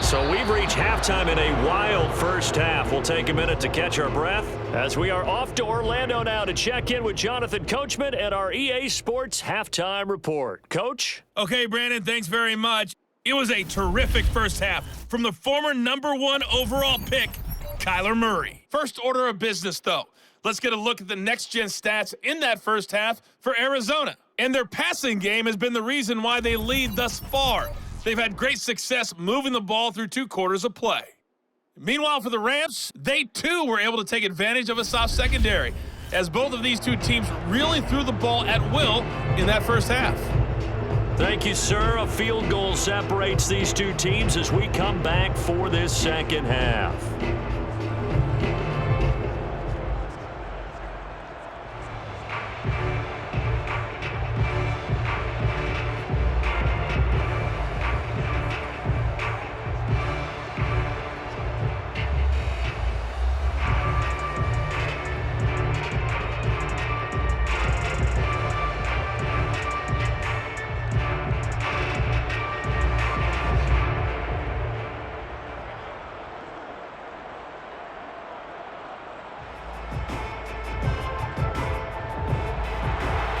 So we've reached halftime in a wild first half. We'll take a minute to catch our breath as we are off to Orlando now to check in with Jonathan Coachman and our EA Sports Halftime Report. Coach? Okay, Brandon, thanks very much. It was a terrific first half from the former #1 overall pick, Kyler Murray. First order of business, though. Let's get a look at the next-gen stats in that first half for Arizona. And their passing game has been the reason why they lead thus far. They've had great success moving the ball through 2 quarters of play. Meanwhile, for the Rams, they too were able to take advantage of a soft secondary, as both of these 2 teams really threw the ball at will in that first half. Thank you, sir. A field goal separates these 2 teams as we come back for this second half.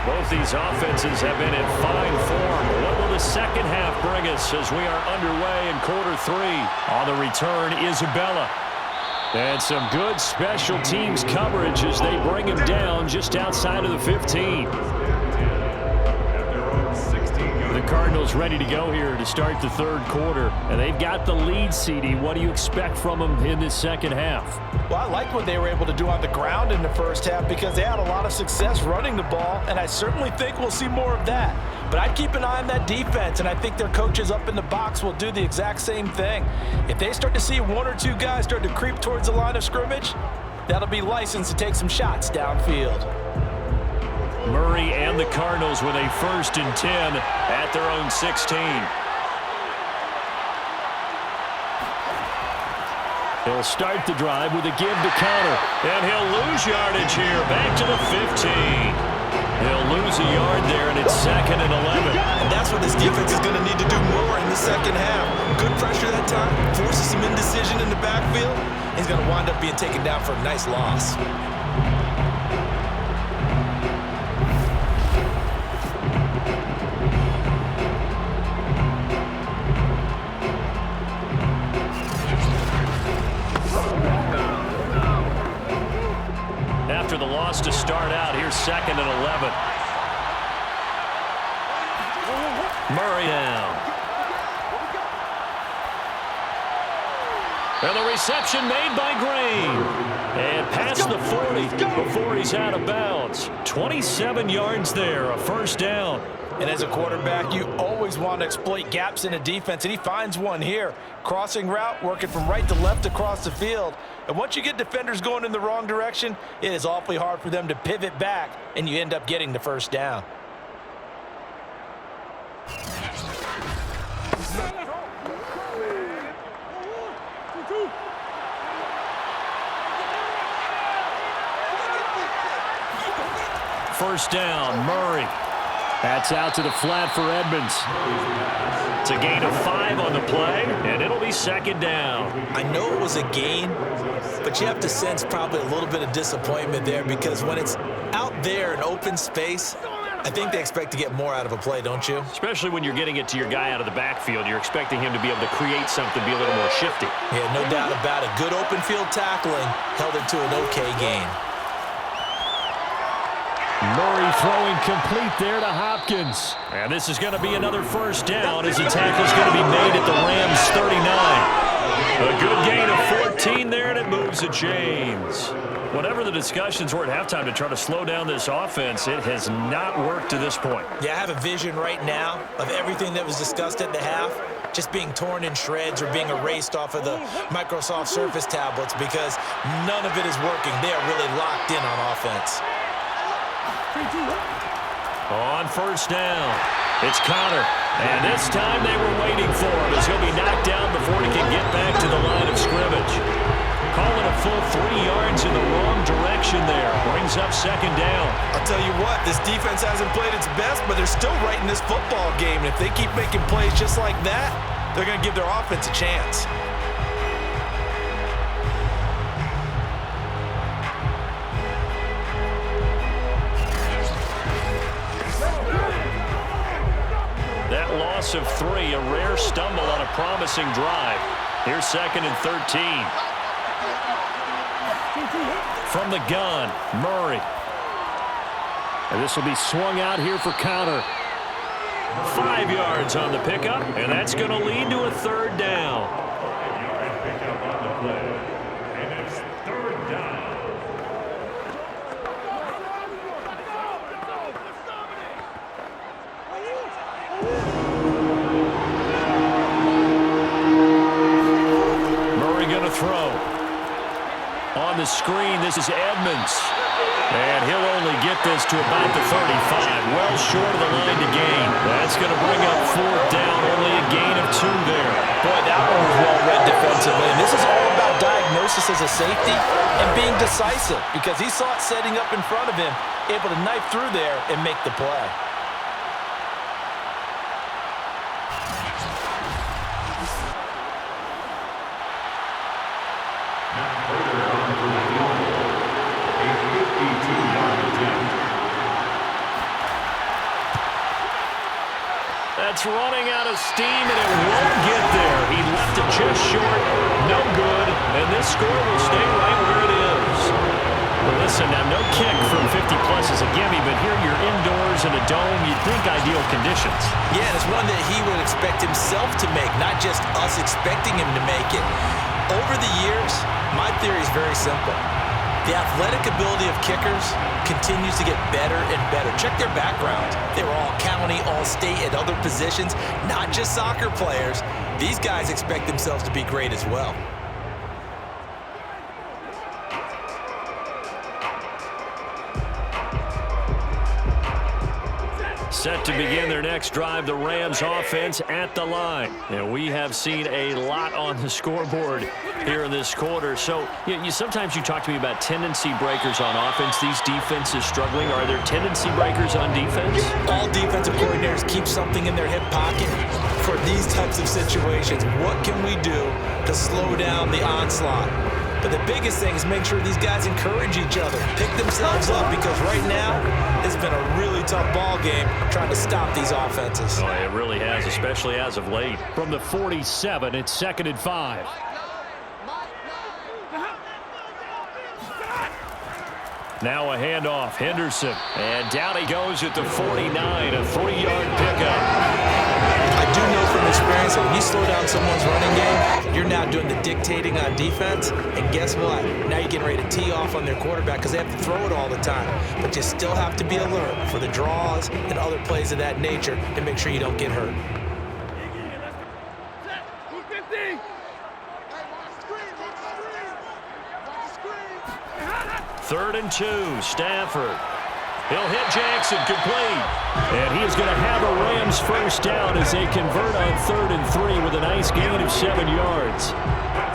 Both these offenses have been in fine form. What will the second half bring us as we are underway in quarter 3? On the return, Isabella. And some good special teams coverage as they bring him down just outside of the 15. The Cardinals ready to go here to start the third quarter. And they've got the lead, CD. What do you expect from them in this second half? Well, I like what they were able to do on the ground in the first half because they had a lot of success running the ball, and I certainly think we'll see more of that. But I'd keep an eye on that defense, and I think their coaches up in the box will do the exact same thing. If they start to see 1 or 2 guys start to creep towards the line of scrimmage, that'll be licensed to take some shots downfield. Murray and the Cardinals with a 1st and 10 at their own 16. He'll start the drive with a give to counter, and he'll lose yardage here, back to the 15. He'll lose a yard there, and it's 2nd and 11. And that's what this defense is going to need to do more in the second half. Good pressure that time, forces some indecision in the backfield. He's going to wind up being taken down for a nice loss. After the loss to start out, here's 2nd and 11. Murray down. And the reception made by Green. And past the 40 before he's out of bounds. 27 yards there, a 1st down. And as a quarterback, you always want to exploit gaps in a defense, and he finds one here. Crossing route, working from right to left across the field. And once you get defenders going in the wrong direction, it is awfully hard for them to pivot back, and you end up getting the 1st down. First down, Murray. That's out to the flat for Edmonds. It's a gain of 5 on the play, and it'll be 2nd down. I know it was a gain, but you have to sense probably a little bit of disappointment there because when it's out there in open space, I think they expect to get more out of a play, don't you? Especially when you're getting it to your guy out of the backfield. You're expecting him to be able to create something, be a little more shifty. Yeah, no doubt about it. Good open field tackling held it to an okay gain. Murray throwing complete there to Hopkins. And this is going to be another 1st down as the tackle's going to be made at the Rams' 39. A good gain of the chains. Whatever the discussions were at halftime to try to slow down this offense, it has not worked to this point. Yeah, I have a vision right now of everything that was discussed at the half just being torn in shreds or being erased off of the Microsoft Surface tablets because none of it is working. They are really locked in on offense. On first down, it's Connor. And this time they were waiting for him as he'll be knocked down before he can get back to the line of scrimmage. Calling a full 3 yards in the wrong direction there. Brings up second down. I'll tell you what, this defense hasn't played its best, but they're still right in this football game. And if they keep making plays just like that, they're going to give their offense a chance. That loss of 3, a rare stumble on a promising drive. Here's 2nd and 13. From the gun, Murray. And this will be swung out here for Connor. 5 yards on the pickup, and that's going to lead to a third down. 5-yard pickup on the play, and it's third down. Murray going to throw. On the screen, this is Edmonds. And he'll only get this to about the 35. Well short of the line to gain. That's going to bring up fourth down. Only a gain of 2 there. Boy, that one was well read defensively. And this is all about diagnosis as a safety and being decisive because he saw it setting up in front of him, able to knife through there and make the play. That's running out of steam, and it won't get there. He left it just short. No good. And this score will stay right where it is. Well, listen, now no kick from 50-plus is a gimme, but here you're indoors in a dome. You'd think ideal conditions. Yeah, and it's one that he would expect himself to make, not just us expecting him to make it. Over the years, my theory is very simple. The athletic ability of kickers continues to get better and better. Check their background. They were all county, all state, at other positions, not just soccer players. These guys expect themselves to be great as well. Set to begin their next drive, the Rams offense at the line. And we have seen a lot on the scoreboard here in this quarter. So sometimes you talk to me about tendency breakers on offense. These defenses struggling. Are there tendency breakers on defense? All defensive coordinators keep something in their hip pocket for these types of situations. What can we do to slow down the onslaught? But the biggest thing is make sure these guys encourage each other, pick themselves up, because right now it's been a really tough ball game trying to stop these offenses. Oh, it really has, especially as of late. From the 47, it's 2nd and 5. Now a handoff, Henderson. And down he goes at the 49, a 3-yard pickup. I do know from experience that when you slow down someone's running game, you're now doing the dictating on defense. And guess what? Now you're getting ready to tee off on their quarterback because they have to throw it all the time. But you still have to be alert for the draws and other plays of that nature to make sure you don't get hurt. Third and 2, Stafford. He'll hit Jackson complete. And he is going to have a Rams first down as they convert on 3rd and 3 with a nice gain of 7 yards.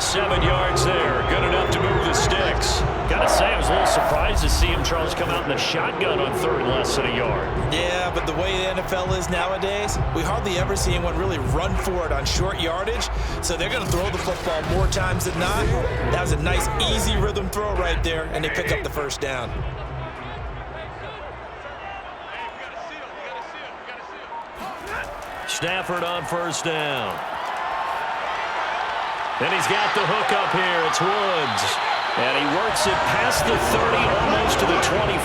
7 yards there. Good enough to move the sticks. Got to say, I was a little surprised to see him, Charles, come out in the shotgun on 3rd and less than a yard. Yeah, but the way the NFL is nowadays, we hardly ever see anyone really run for it on short yardage. So they're going to throw the football more times than not. That was a nice, easy rhythm throw right there, and they pick up the first down. Stafford on first down. And he's got the hook up here. It's Woods. And he works it past the 30, almost to the 25.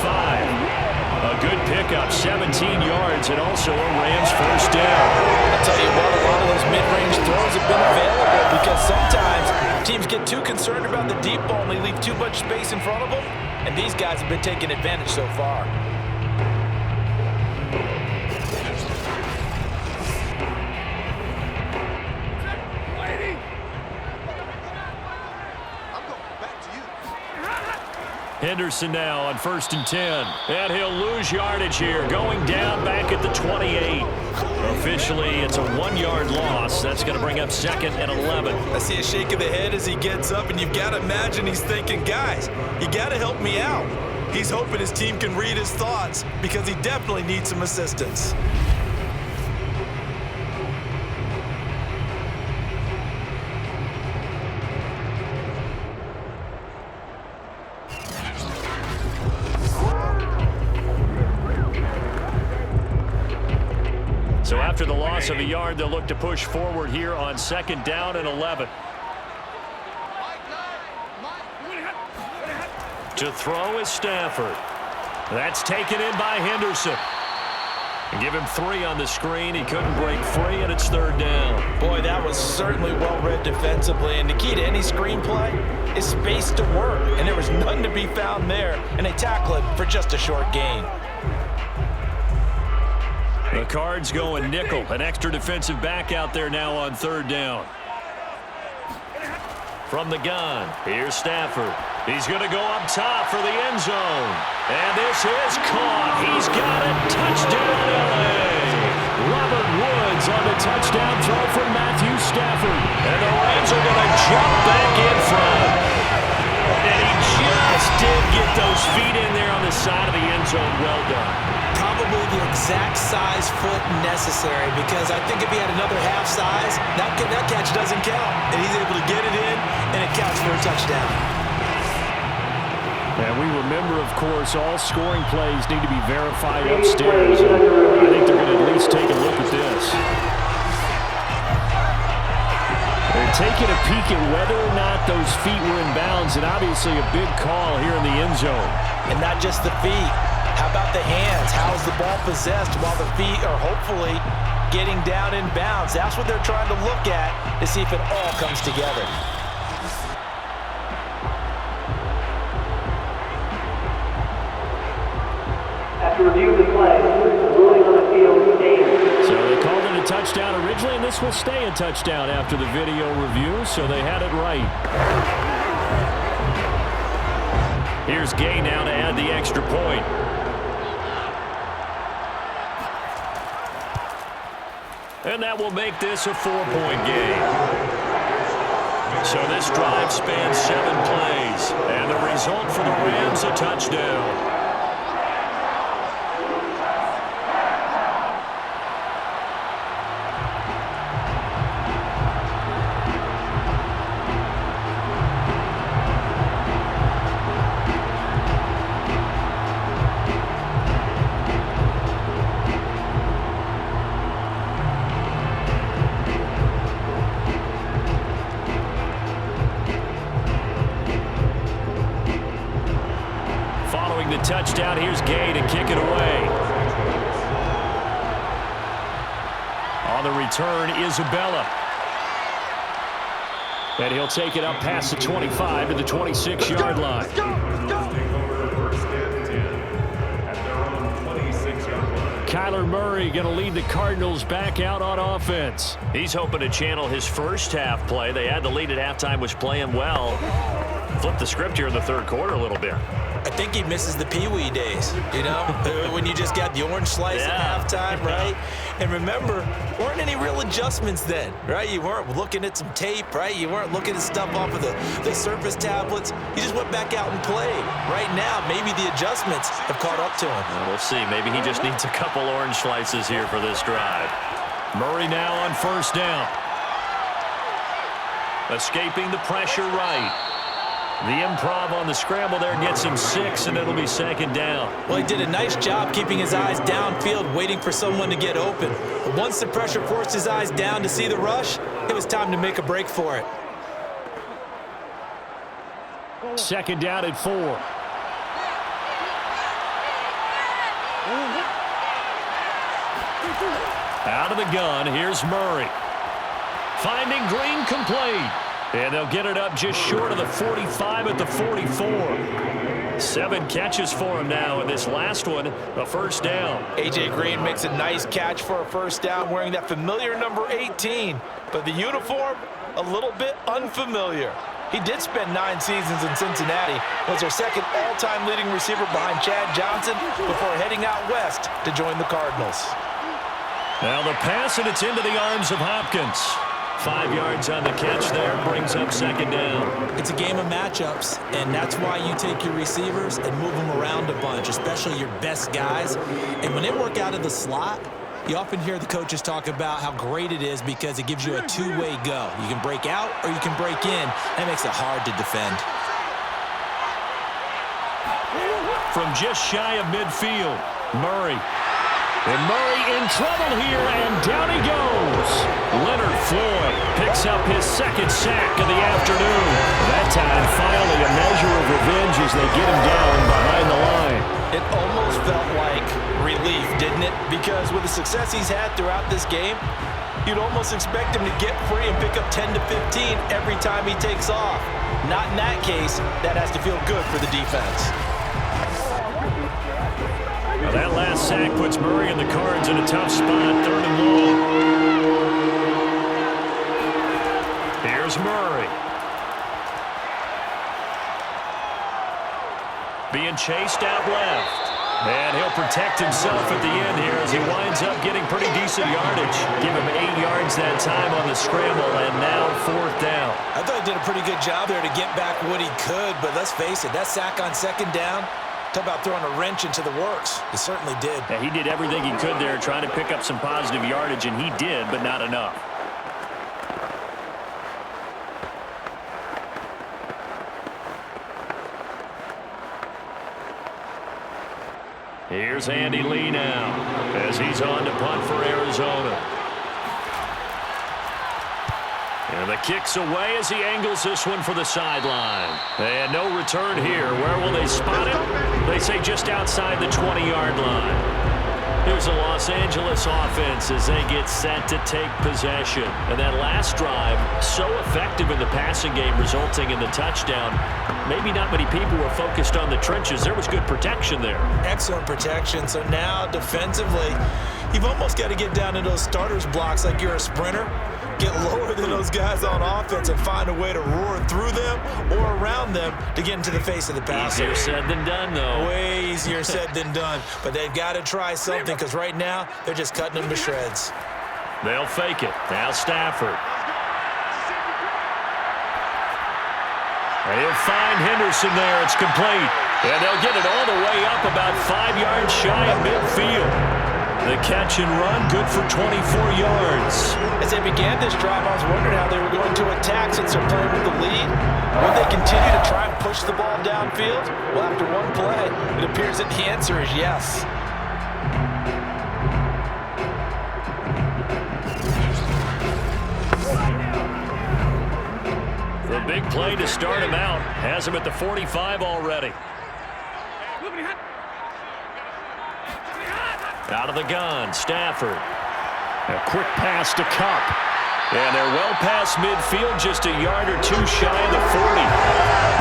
A good pickup, 17 yards, and also a Rams first down. I'll tell you what, a lot of those mid-range throws have been available because sometimes Teams get too concerned about the deep ball and they leave too much space in front of them, and these guys have been taking advantage so far. Henderson now on 1st and 10. And he'll lose yardage here, going down back at the 28. Officially, it's a 1-yard loss. That's going to bring up 2nd and 11. I see a shake of the head as he gets up, and you've got to imagine he's thinking, guys, you got to help me out. He's hoping his team can read his thoughts because he definitely needs some assistance. So after the loss of a yard, they'll look to push forward here on 2nd down and 11. To throw is Stafford. That's taken in by Henderson. And give him 3 on the screen. He couldn't break free, and it's 3rd down. Boy, that was certainly well-read defensively, and the key to any screenplay is space to work, and there was none to be found there, and they tackle it for just a short gain. The Cards going nickel. An extra defensive back out there now on 3rd down. From the gun, here's Stafford. He's going to go up top for the end zone. And this is caught. He's got it. Touchdown, L.A. Robert Woods on the touchdown throw from Matthew Stafford. And the Rams are going to jump back in front. And he just did get those feet in there on the side of the end zone. Well done. Probably the exact size foot necessary, because I think if he had another half size, that catch doesn't count. And he's able to get it in, and it counts for a touchdown. And we remember, of course, all scoring plays need to be verified upstairs. And I think they're going to at least take a look at this. They're taking a peek at whether or not those feet were in bounds, and obviously a big call here in the end zone. And not just the feet. How about the hands? How is the ball possessed while the feet are hopefully getting down in bounds? That's what they're trying to look at to see if it all comes together. After review of the play, the ruling on the field stands. So they called it a touchdown originally, and this will stay a touchdown after the video review, so they had it right. Here's Gay now to add the extra point. And that will make this a 4-point game. So this drive spans 7 plays. And the result for the Rams, a touchdown. Touchdown. Here's Gay to kick it away. On the return, Isabella. And he'll take it up past the 25 to the 26-yard line. Kyler Murray going to lead the Cardinals back out on offense. He's hoping to channel his first half play. They had the lead at halftime, was playing well. Flip the script here in the 3rd quarter a little bit. I think he misses the Pee-wee days, you know, when you just got the orange slice at halftime, right? And remember, weren't any real adjustments then, right? You weren't looking at some tape, right? You weren't looking at stuff off of the Surface tablets. You just went back out and played. Right now, maybe the adjustments have caught up to him. Well, we'll see. Maybe he just needs a couple orange slices here for this drive. Murray now on 1st down. Escaping the pressure right. The improv on the scramble there gets him 6, and it'll be 2nd down. Well, he did a nice job keeping his eyes downfield, waiting for someone to get open. But once the pressure forced his eyes down to see the rush, it was time to make a break for it. 2nd down at 4. Out of the gun, here's Murray. Finding Green complete. And they'll get it up just short of the 45 at the 44. 7 catches for him now, and this last one, a first down. A.J. Green makes a nice catch for a first down wearing that familiar number 18, but the uniform, a little bit unfamiliar. He did spend 9 seasons in Cincinnati, was their second all-time leading receiver behind Chad Johnson before heading out west to join the Cardinals. Now the pass, and it's into the arms of Hopkins. 5 yards on the catch there, brings up second down. It's a game of matchups, and that's why you take your receivers and move them around a bunch, especially your best guys. And when they work out of the slot, you often hear the coaches talk about how great it is because it gives you a two-way go. You can break out or you can break in. That makes it hard to defend. From just shy of midfield, Murray. And Murray in trouble here, and down he goes. Leonard Floyd picks up his second sack of the afternoon. That time, finally, a measure of revenge as they get him down behind the line. It almost felt like relief, didn't it? Because with the success he's had throughout this game, you'd almost expect him to get free and pick up 10 to 15 every time he takes off. Not in that case. That has to feel good for the defense. Now that last sack puts Murray and the Cards in a tough spot, 3rd and long. Here's Murray. Being chased out left. And he'll protect himself at the end here as he winds up getting pretty decent yardage. Give him 8 yards that time on the scramble, and now 4th down. I thought he did a pretty good job there to get back what he could, but let's face it, that sack on second down, talk about throwing a wrench into the works. He certainly did. Yeah, he did everything he could there trying to pick up some positive yardage, and he did, but not enough. Here's Andy Lee now as he's on to punt for Arizona. And the kick's away as he angles this one for the sideline. And no return here. Where will they spot it? They say just outside the 20-yard line. Here's the Los Angeles offense as they get set to take possession. And that last drive, so effective in the passing game, resulting in the touchdown. Maybe not many people were focused on the trenches. There was good protection there. Excellent protection. So now, defensively, you've almost got to get down to those starters blocks like you're a sprinter. Get lower than those guys on offense and find a way to roar through them or around them to get into the face of the passer. Easier said than done, though. Way easier said than done. But they've got to try something because right now they're just cutting them to shreds. They'll fake it. Now Stafford. They'll find Henderson there. It's complete. And they'll get it all the way up about 5 yards shy of midfield. The catch and run, good for 24 yards. As they began this drive, I was wondering how they were going to attack since they're playing with the lead. Would they continue to try and push the ball downfield? Well, after one play, it appears that the answer is yes. The big play to start him out. Has him at the 45 already. Out of the gun, Stafford. A quick pass to Kupp. And they're well past midfield, just a yard or two shy of the 40.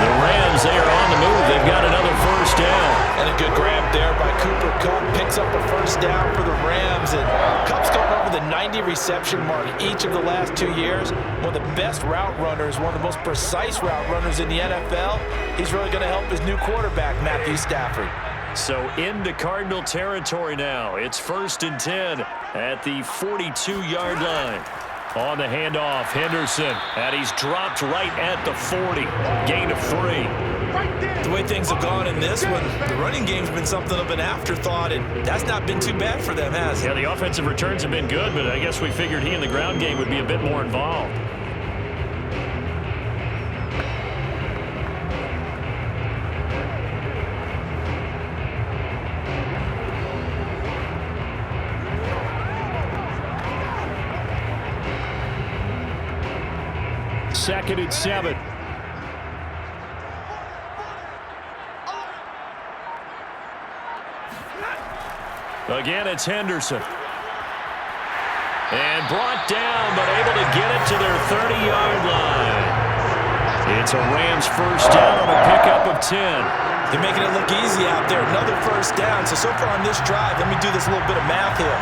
The Rams, they are on the move. They've got another first down. And a good grab there by Cooper Kupp. Picks up a first down for the Rams. And Kupp's gone over the 90 reception mark each of the last 2 years. One of the best route runners, one of the most precise route runners in the NFL. He's really going to help his new quarterback, Matthew Stafford. So into Cardinal territory now. It's 1st and 10 at the 42-yard line. On the handoff, Henderson. And he's dropped right at the 40. Gain of 3. The way things have gone in this one, the running game's been something of an afterthought, and that's not been too bad for them, has it? Yeah, the offensive returns have been good, but I guess we figured he in the ground game would be a bit more involved. Second and 7. Again, it's Henderson. And brought down, but able to get it to their 30-yard line. It's a Rams first down on a pickup of 10. They're making it look easy out there. Another first down. So far on this drive, let me do this little bit of math here.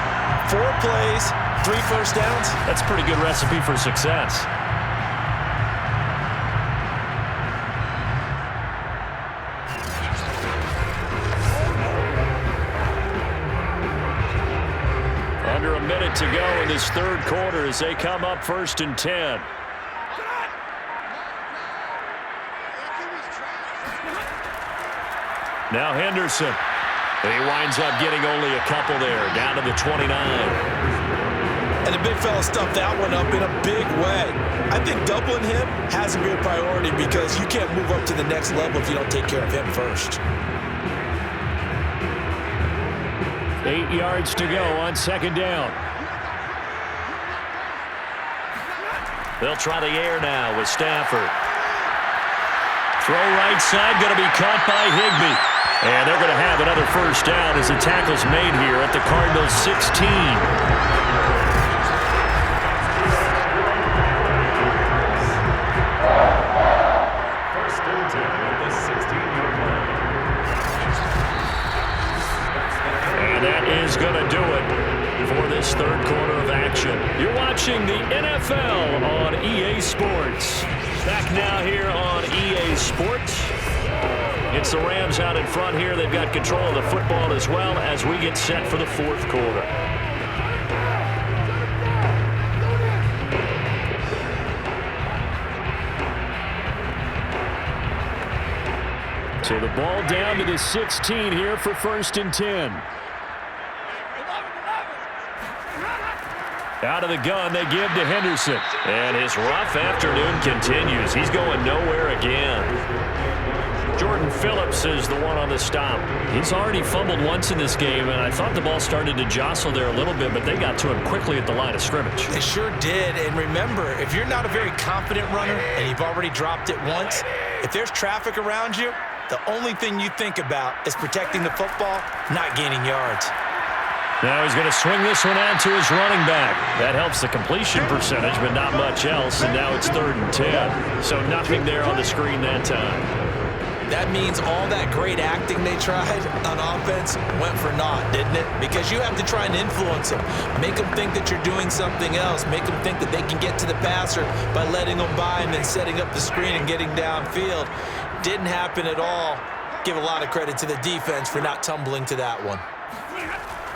4 plays, 3 first downs. That's a pretty good recipe for success. Under a minute to go in this third quarter as they come up first and 10. Now Henderson. And he winds up getting only a couple there, down to the 29. And the big fella stuffed that one up in a big way. I think doubling him has to be a priority because you can't move up to the next level if you don't take care of him first. 8 yards to go on second down. They'll try the air now with Stafford. Throw right side, going to be caught by Higbee. And they're going to have another first down as the tackle's made here at the Cardinals' 16. First and 10 at the 16-yard line. And that is going to do it for this third quarter of action. You're watching the NFL on EA Sports. Back now here on EA Sports. It's the Rams out in front here. They've got control of the football as well as we get set for the fourth quarter. So the ball down to the 16 here for first and 10. Out of the gun, they give to Henderson. And his rough afternoon continues. He's going nowhere again. Jordan Phillips is the one on the stop. He's already fumbled once in this game, and I thought the ball started to jostle there a little bit, but they got to him quickly at the line of scrimmage. They sure did. And remember, if you're not a very confident runner and you've already dropped it once, if there's traffic around you, the only thing you think about is protecting the football, not gaining yards. Now he's going to swing this one out to his running back. That helps the completion percentage, but not much else, and now it's third and 10. So nothing there on the screen that time. That means all that great acting they tried on offense went for naught, didn't it? Because you have to try and influence them. Make them think that you're doing something else. Make them think that they can get to the passer by letting them by and then setting up the screen and getting downfield. Didn't happen at all. Give a lot of credit to the defense for not tumbling to that one.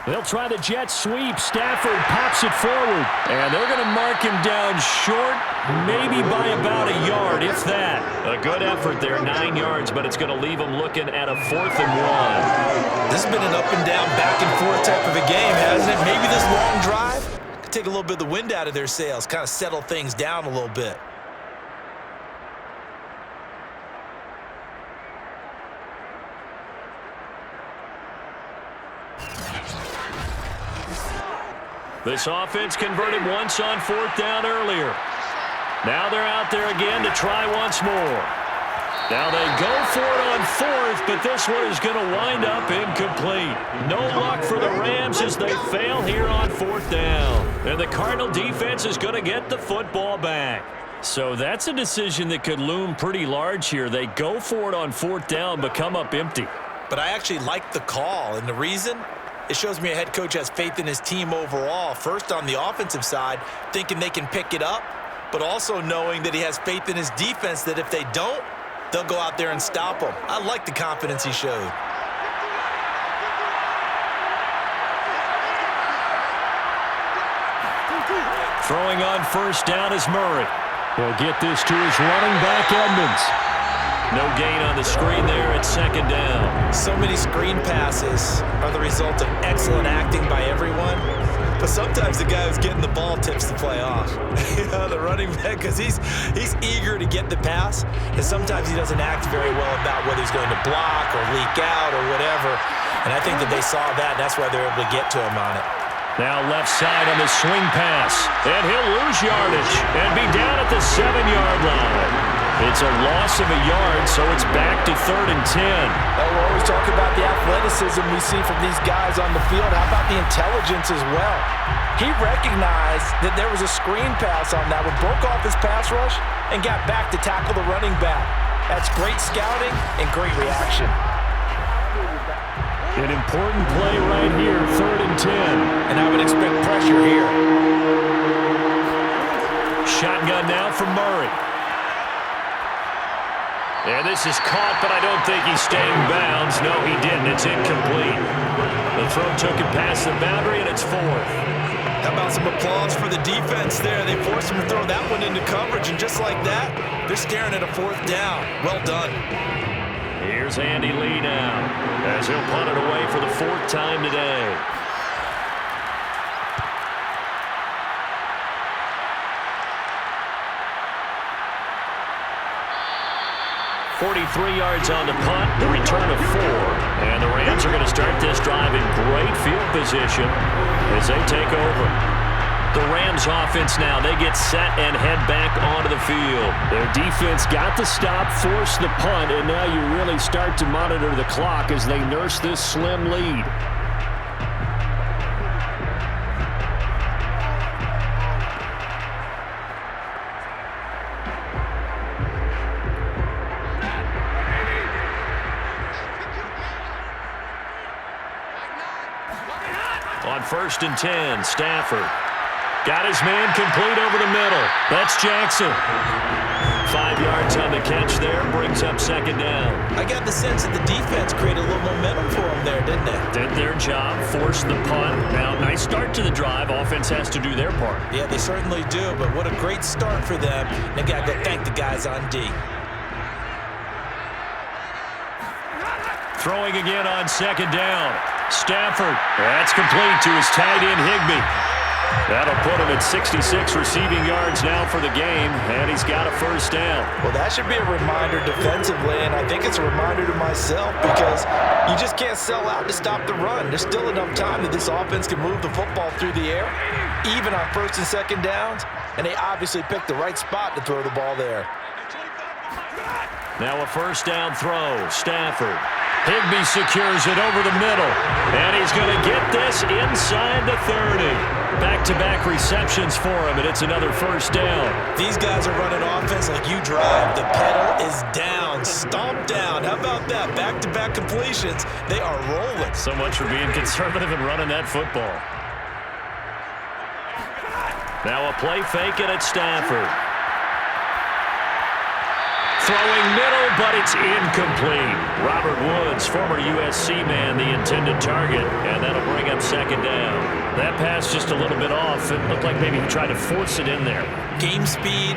They'll try the jet sweep. Stafford pops it forward. And they're going to mark him down short, maybe by about a yard, if that. A good effort there, 9 yards, but it's going to leave them looking at a 4th and 1. This has been an up and down, back and forth type of a game, hasn't it? Maybe this long drive could take a little bit of the wind out of their sails, kind of settle things down a little bit. This offense converted once on 4th down earlier. Now they're out there again to try once more. Now they go for it on 4th, but this one is going to wind up incomplete. No luck for the Rams as they fail here on 4th down. And the Cardinal defense is going to get the football back. So that's a decision that could loom pretty large here. They go for it on 4th down, but come up empty. But I actually like the call, and the reason? It shows me a head coach has faith in his team overall. First on the offensive side, thinking they can pick it up, but also knowing that he has faith in his defense that if they don't, they'll go out there and stop them. I like the confidence he showed. Throwing on 1st down is Murray. He'll get this to his running back, Edmonds. No gain on the screen there at 2nd down. So many screen passes are the result of excellent acting by everyone. But sometimes the guy who's getting the ball tips the play off. You know, the running back, because he's eager to get the pass, and sometimes he doesn't act very well about whether he's going to block or leak out or whatever. And I think that they saw that, and that's why they're able to get to him on it. Now left side on the swing pass. And he'll lose yardage and be down at the 7-yard line. It's a loss of a yard, so it's back to 3rd and 10. We're always talking about the athleticism we see from these guys on the field. How about the intelligence as well? He recognized that there was a screen pass on that one, broke off his pass rush, and got back to tackle the running back. That's great scouting and great reaction. An important play right here, 3rd and 10. And I would expect pressure here. Shotgun now from Murray. And this is caught, but I don't think he's staying bounds. No, he didn't. It's incomplete. The throw took it past the boundary, and it's 4th. How about some applause for the defense there? They forced him to throw that one into coverage, and just like that, they're staring at a 4th down. Well done. Here's Andy Lee now, as he'll punt it away for the 4th time today. 43 yards on the punt, the return of 4. And the Rams are going to start this drive in great field position as they take over. The Rams offense now, they get set and head back onto the field. Their defense got the stop, forced the punt, and now you really start to monitor the clock as they nurse this slim lead. On 1st and 10, Stafford got his man complete over the middle. That's Jackson. 5 yards on the catch there, brings up 2nd down. I got the sense that the defense created a little momentum for them there, didn't they? Did their job, forced the punt. Now, nice start to the drive. Offense has to do their part. Yeah, they certainly do, but what a great start for them. They got to go thank the guys on D. Throwing again on 2nd down. Stafford, that's complete to his tight end Higbee. That'll put him at 66 receiving yards now for the game, and he's got a 1st down. Well, that should be a reminder defensively, and I think it's a reminder to myself because you just can't sell out to stop the run. There's still enough time that this offense can move the football through the air, even on 1st and 2nd downs, and they obviously picked the right spot to throw the ball there. Now a 1st down throw, Stafford. Higbee secures it over the middle, and he's going to get this inside the 30. Back-to-back receptions for him, and it's another 1st down. These guys are running offense like you drive. The pedal is down, stomp down. How about that? Back-to-back completions. They are rolling. So much for being conservative and running that football. Now a play fake, and it's Stafford. Throwing middle, but it's incomplete. Robert Woods, former USC man, the intended target, and that'll bring up 2nd down. That pass just a little bit off. It looked like maybe he tried to force it in there. Game speed,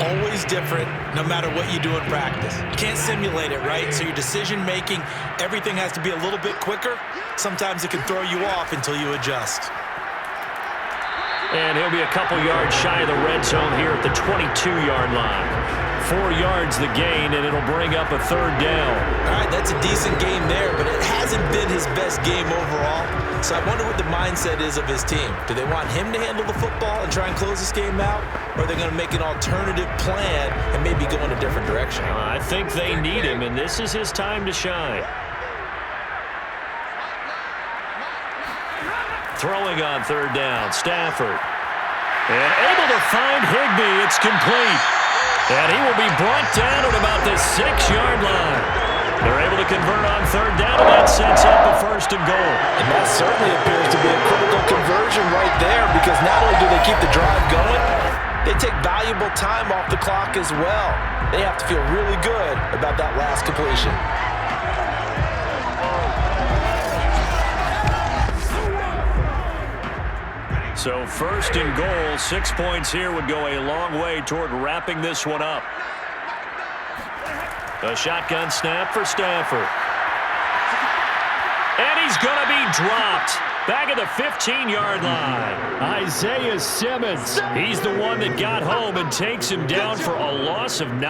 always different, no matter what you do in practice. You can't simulate it, right? So your decision-making, everything has to be a little bit quicker. Sometimes it can throw you off until you adjust. And he'll be a couple yards shy of the red zone here at the 22-yard line. 4 yards the gain, and it'll bring up a 3rd down. All right, that's a decent game there, but it hasn't been his best game overall. So I wonder what the mindset is of his team. Do they want him to handle the football and try and close this game out? Or are they going to make an alternative plan and maybe go in a different direction? I think they need him, and this is his time to shine. Throwing on 3rd down, Stafford. And able to find Higbee. It's complete. And he will be brought down at about the 6-yard line. They're able to convert on 3rd down, and that sets up a 1st and goal. And that certainly appears to be a critical conversion right there because not only do they keep the drive going, they take valuable time off the clock as well. They have to feel really good about that last completion. So 1st and goal, 6 points here would go a long way toward wrapping this one up. A shotgun snap for Stafford. And he's going to be dropped. Back at the 15-yard line. Isaiah Simmons. He's the one that got home and takes him down for a loss of 9.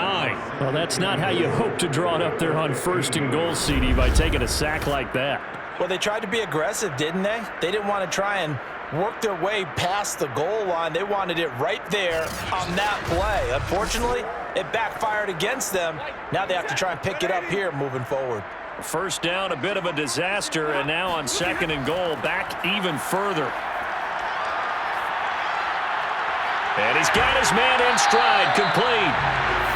Well, that's not how you hope to draw it up there on 1st and goal, CD, by taking a sack like that. Well, they tried to be aggressive, didn't they? They didn't want to try and work their way past the goal line. They wanted it right there on that play. Unfortunately, It backfired against them. Now they have to try and pick it up here moving forward. First down, a bit of a disaster, and now on 2nd and goal, back even further. And he's got his man in stride, complete.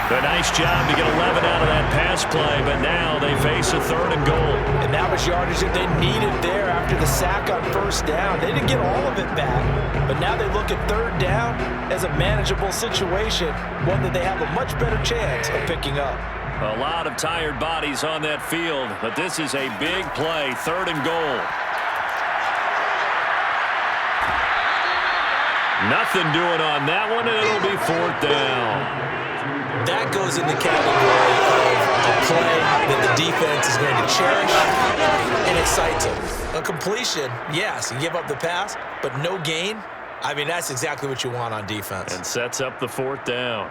A nice job to get 11 out of that pass play, but now they face a 3rd and goal. And that was yardage that they needed there after the sack on 1st down. They didn't get all of it back, but now they look at 3rd down as a manageable situation, one that they have a much better chance of picking up. A lot of tired bodies on that field, but this is a big play, 3rd and goal. Nothing doing on that one, and it'll be 4th down. That goes in the category of a play that the defense is going to cherish and excites them. A completion, yes, you give up the pass, but no gain. I mean, that's exactly what you want on defense. And sets up the 4th down.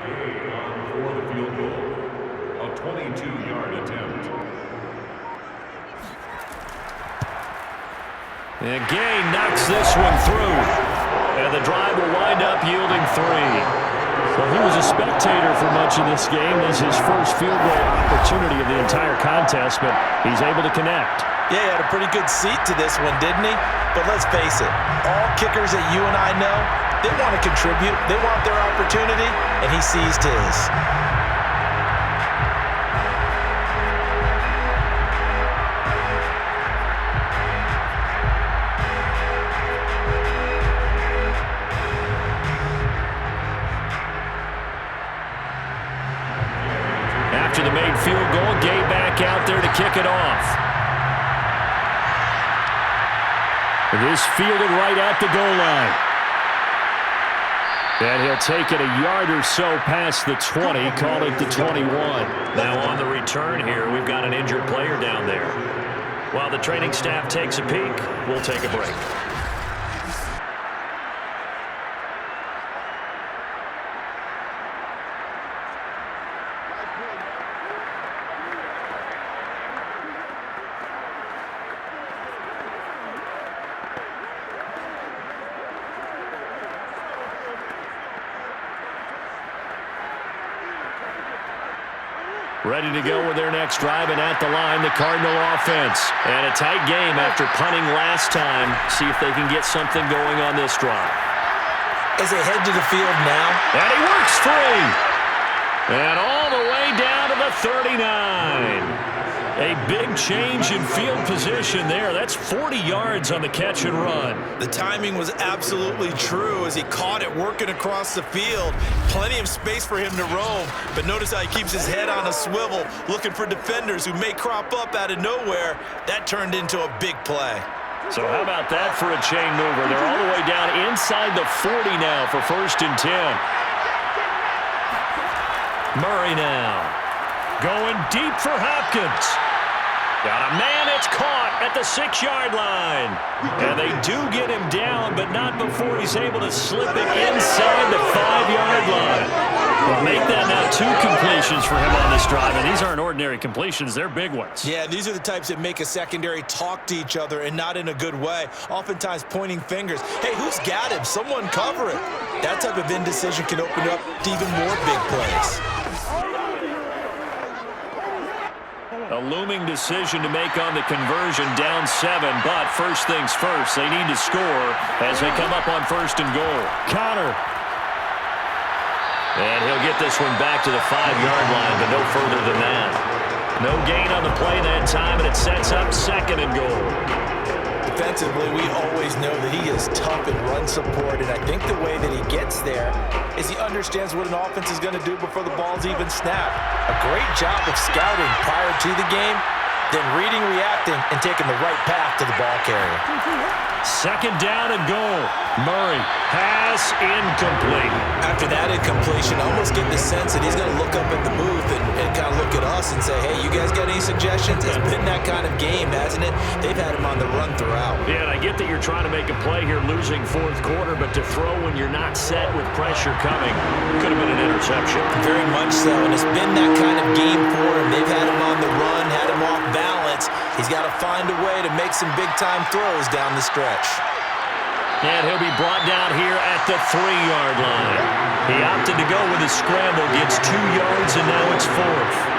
Gain on 4th field goal. A 22-yard attempt. And Gay knocks this one through. And the drive will wind up yielding 3. Well, he was a spectator for much of this game. This is his first field goal opportunity of the entire contest, but he's able to connect. Yeah, he had a pretty good seat to this one, didn't he? But let's face it, all kickers that you and I know, they want to contribute. They want their opportunity, and he seized his. After the made field goal, Gay back out there to kick it off. This fielded right at the goal line. And he'll take it a yard or so past the 20, call it the 21. Now on the return here, we've got an injured player down there. While the training staff takes a peek, we'll take a break. Ready to go with their next drive, and at the line, the Cardinal offense. And a tight game after punting last time. See if they can get something going on this drive. As they head to the field now. And he works free. And all the way down to the 39. A big change in field position there. That's 40 yards on the catch and run. The timing was absolutely true as he caught it working across the field. Plenty of space for him to roam, but notice how he keeps his head on a swivel, looking for defenders who may crop up out of nowhere. That turned into a big play. So how about that for a chain mover? They're all the way down inside the 40 now for 1st and 10. Murray now going deep for Hopkins. Got a man, it's caught at the 6-yard line. And they do get him down, but not before he's able to slip it inside the 5-yard line. Well, make that now 2 completions for him on this drive, and these aren't ordinary completions, they're big ones. Yeah, these are the types that make a secondary talk to each other and not in a good way, oftentimes pointing fingers. Hey, who's got him? Someone cover it. That type of indecision can open up to even more big plays. A looming decision to make on the conversion, down 7, but first things first, they need to score as they come up on 1st and goal. Connor. And he'll get this one back to the 5-yard line, but no further than that. No gain on the play that time, and it sets up 2nd and goal. Defensively, we always know that he is tough in run support, and I think the way that he gets there is he understands what an offense is going to do before the ball's even snapped. A great job of scouting prior to the game, then reading, reacting, and taking the right path to the ball carrier. 2nd down and goal. Murray, pass incomplete. After that incompletion, I almost get the sense that he's going to look up at the booth and kind of look at us and say, hey, you guys got any suggestions? It's been that kind of game, hasn't it? They've had him on the run throughout. Yeah, and I get that you're trying to make a play here, losing 4th quarter, but to throw when you're not set with pressure coming could have been an interception. Very much so, and it's been that kind of game for him. They've had him on the run, had him off balance. offense. He's got to find a way to make some big-time throws down the stretch. And he'll be brought down here at the 3-yard line. He opted to go with a scramble, gets 2 yards, and now it's 4th.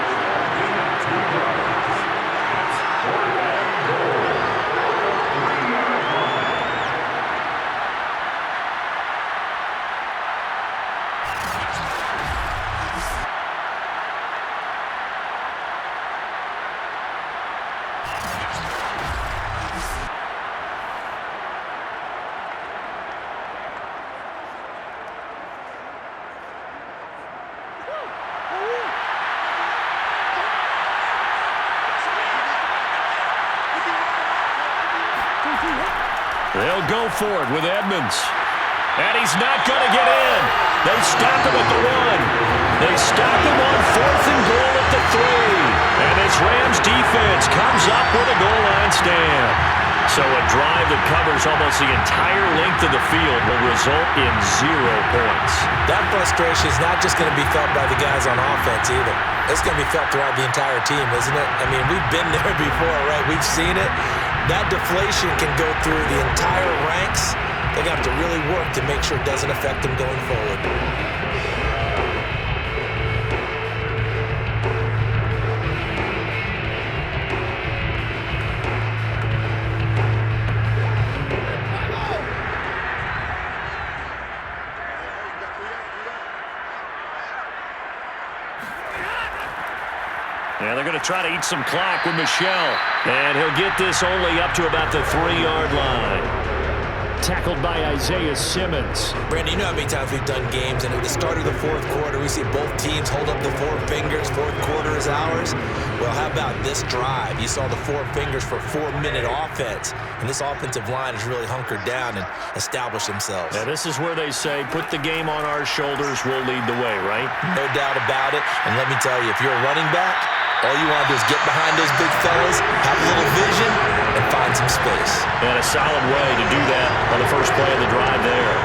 They'll go for it with Edmonds. And he's not going to get in. They stop him at the 1. They stop him on 4th and goal at the 3. And this Rams defense comes up with a goal line stand. So a drive that covers almost the entire length of the field will result in 0 points. That frustration is not just going to be felt by the guys on offense either. It's going to be felt throughout the entire team, isn't it? I mean, we've been there before, right? We've seen it. That deflation can go through the entire ranks. They have to really work to make sure it doesn't affect them going forward. Yeah, they're going to try to eat some clock with Michelle. And he'll get this only up to about the 3-yard line. Tackled by Isaiah Simmons. Brandon, you know how many times we've done games, and at the start of the 4th quarter, we see both teams hold up the 4 fingers. 4th quarter is ours. Well, how about this drive? You saw the 4 fingers for 4-minute offense, and this offensive line has really hunkered down and established themselves. Yeah, this is where they say, put the game on our shoulders, we'll lead the way, right? No doubt about it. And let me tell you, if you're a running back, all you want to do is get behind those big fellas, have a little vision, and find some space. And a solid way to do that on the first play of the drive there.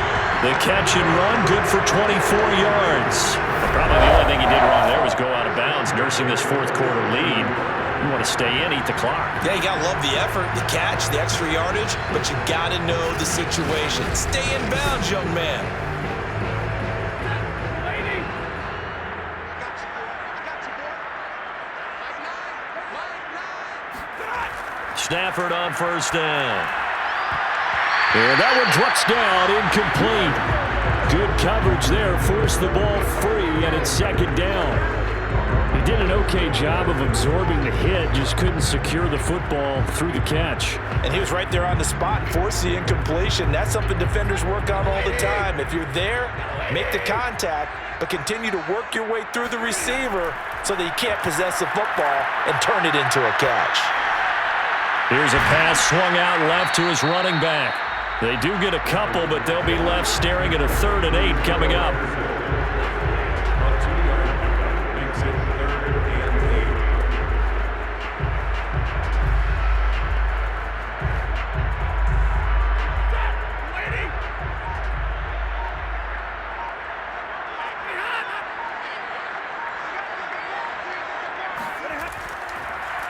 The catch and run, good for 24 yards. Probably the only thing he did wrong there was go out of bounds, nursing this 4th quarter lead. You want to stay in, eat the clock. Yeah, you got to love the effort, the catch, the extra yardage, but you got to know the situation. Stay in bounds, young man. Stafford on 1st down. And that one drops down, incomplete. Good coverage there, forced the ball free, and it's 2nd down. He did an okay job of absorbing the hit, just couldn't secure the football through the catch. And he was right there on the spot and forced the incompletion. That's something defenders work on all the time. If you're there, make the contact, but continue to work your way through the receiver so that he can't possess the football and turn it into a catch. Here's a pass swung out left to his running back. They do get a couple, but they'll be left staring at a 3rd and 8 coming up. Makes it 3rd and 8.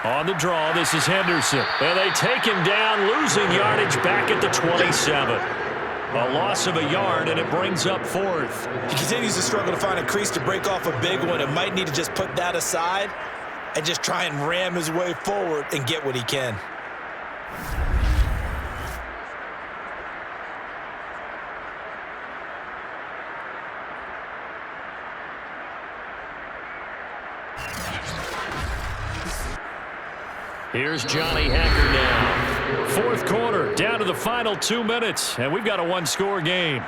On the draw, this is Henderson. And they take him down, losing yardage back at the 27. A loss of a yard, and it brings up 4th. He continues to struggle to find a crease to break off a big one and might need to just put that aside and just try and ram his way forward and get what he can. Here's Johnny Hacker now. 4th quarter, down to the final 2 minutes, and we've got a 1-score game.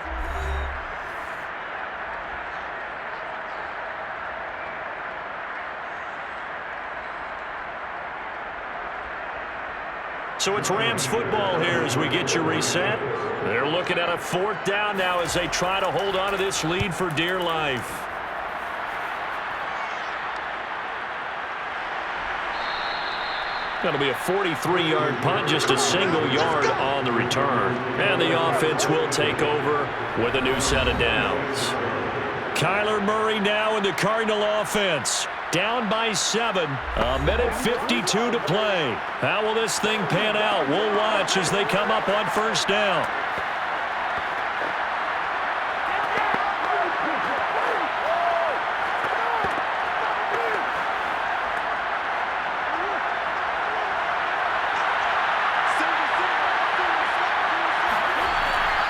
So it's Rams football here as we get you reset. They're looking at a 4th down now as they try to hold on to this lead for dear life. That'll be a 43-yard punt, just a single yard on the return. And the offense will take over with a new set of downs. Kyler Murray now in the Cardinal offense. Down by 7. 1:52 to play. How will this thing pan out? We'll watch as they come up on first down.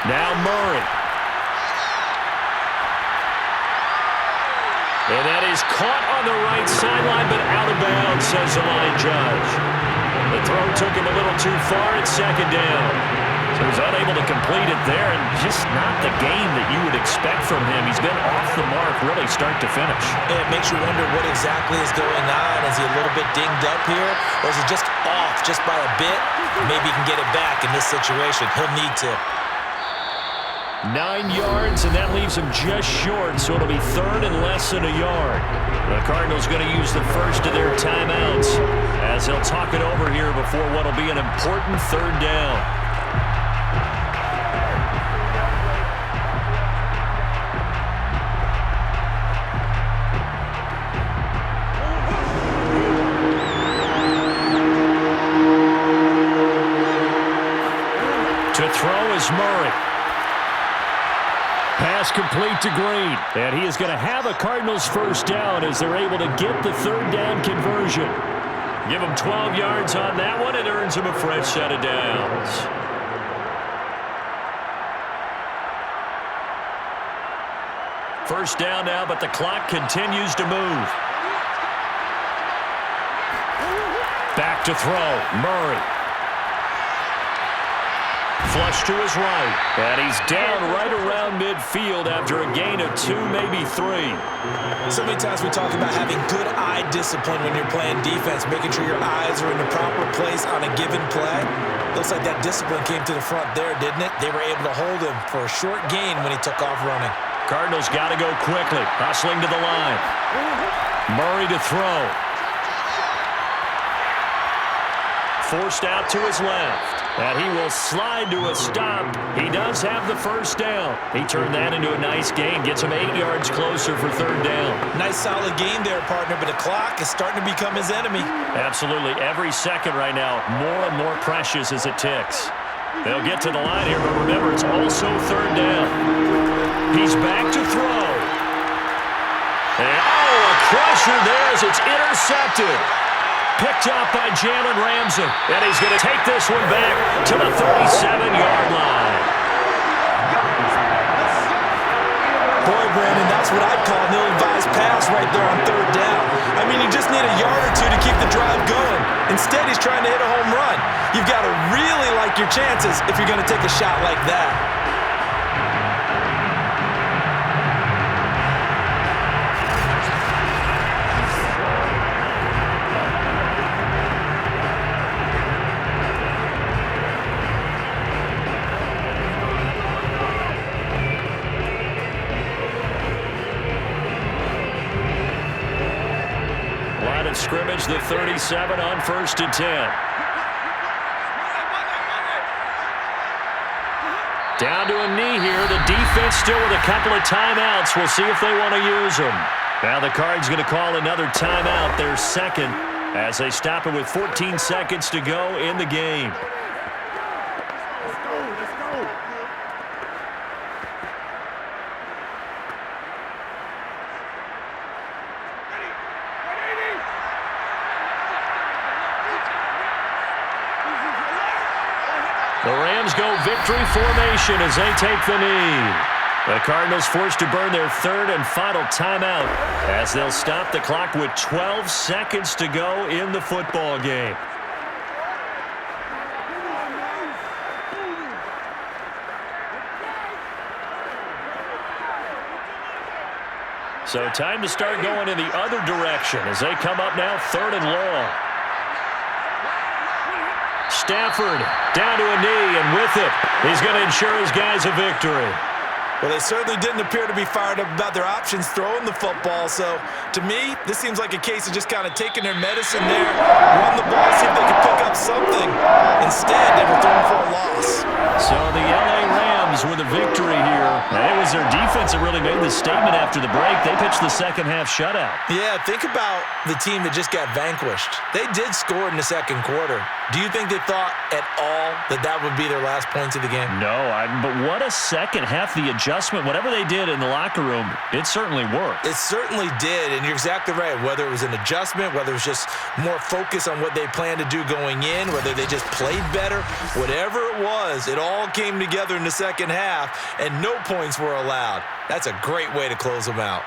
Now Murray. And that is caught on the right sideline, but out of bounds, says the line judge. The throw took him a little too far at second down. So he's unable to complete it there, and just not the game that you would expect from him. He's been off the mark really start to finish. It makes you wonder what exactly is going on. Is he a little bit dinged up here, or is it just off just by a bit? Maybe he can get it back in this situation. He'll need to. 9 yards, and that leaves him just short, so it'll be third and less than a yard. The Cardinals going to use the first of their timeouts as they'll talk it over here before what will be an important third down. To throw is Murray. Pass complete to Green. And he is going to have a Cardinals first down as they're able to get the third down conversion. Give him 12 yards on that one. It earns him a fresh set of downs. First down now, but the clock continues to move. Back to throw. Murray. Flush to his right. And he's down right around midfield after a gain of 2, maybe 3. So many times we talk about having good eye discipline when you're playing defense, making sure your eyes are in the proper place on a given play. Looks like that discipline came to the front there, didn't it? They were able to hold him for a short gain when he took off running. Cardinals got to go quickly. Hustling to the line. Murray to throw. Forced out to his left. And he will slide to a stop. He does have the first down. He turned that into a nice gain. Gets him 8 yards closer for third down. Nice solid gain there, partner, but the clock is starting to become his enemy. Absolutely. Every second right now, more and more precious as it ticks. They'll get to the line here, but remember, it's also third down. He's back to throw. And, a crusher there as it's intercepted. Picked up by Jalen Ramsey. And he's going to take this one back to the 37-yard line. Boy, Brandon, that's what I'd call an ill-advised pass right there on third down. I mean, you just need a yard or two to keep the drive going. Instead, he's trying to hit a home run. You've got to really like your chances if you're going to take a shot like that. Scrimmage, the 37 on 1st and 10. Down to a knee here. The defense still with a couple of timeouts. We'll see if they want to use them. Now the Cards going to call another timeout, their second, as they stop it with 14 seconds to go in the game. The Rams go victory formation as they take the knee. The Cardinals forced to burn their third and final timeout as they'll stop the clock with 12 seconds to go in the football game. So time to start going in the other direction as they come up now third and long. Stafford down to a knee, and with it, he's going to ensure his guys a victory. Well, they certainly didn't appear to be fired up about their options throwing the football. So, to me, this seems like a case of just kind of taking their medicine there, run the ball, see if they can pick up something. Instead, they were throwing for a loss. So the L.A. Rams with a victory here. It was was their defense that really made the statement after the break. They pitched the second-half shutout. Yeah, think about the team that just got vanquished. They did score in the second quarter. Do you think they thought at all that that would be their last points of the game? No, but what a second half. The adjustment, whatever they did in the locker room, it certainly worked. It certainly did, and you're exactly right. Whether it was an adjustment, whether it was just more focus on what they planned to do going in, whether they just played better, whatever it was, it all came together in the second half, and no points were allowed. That's a great way to close them out.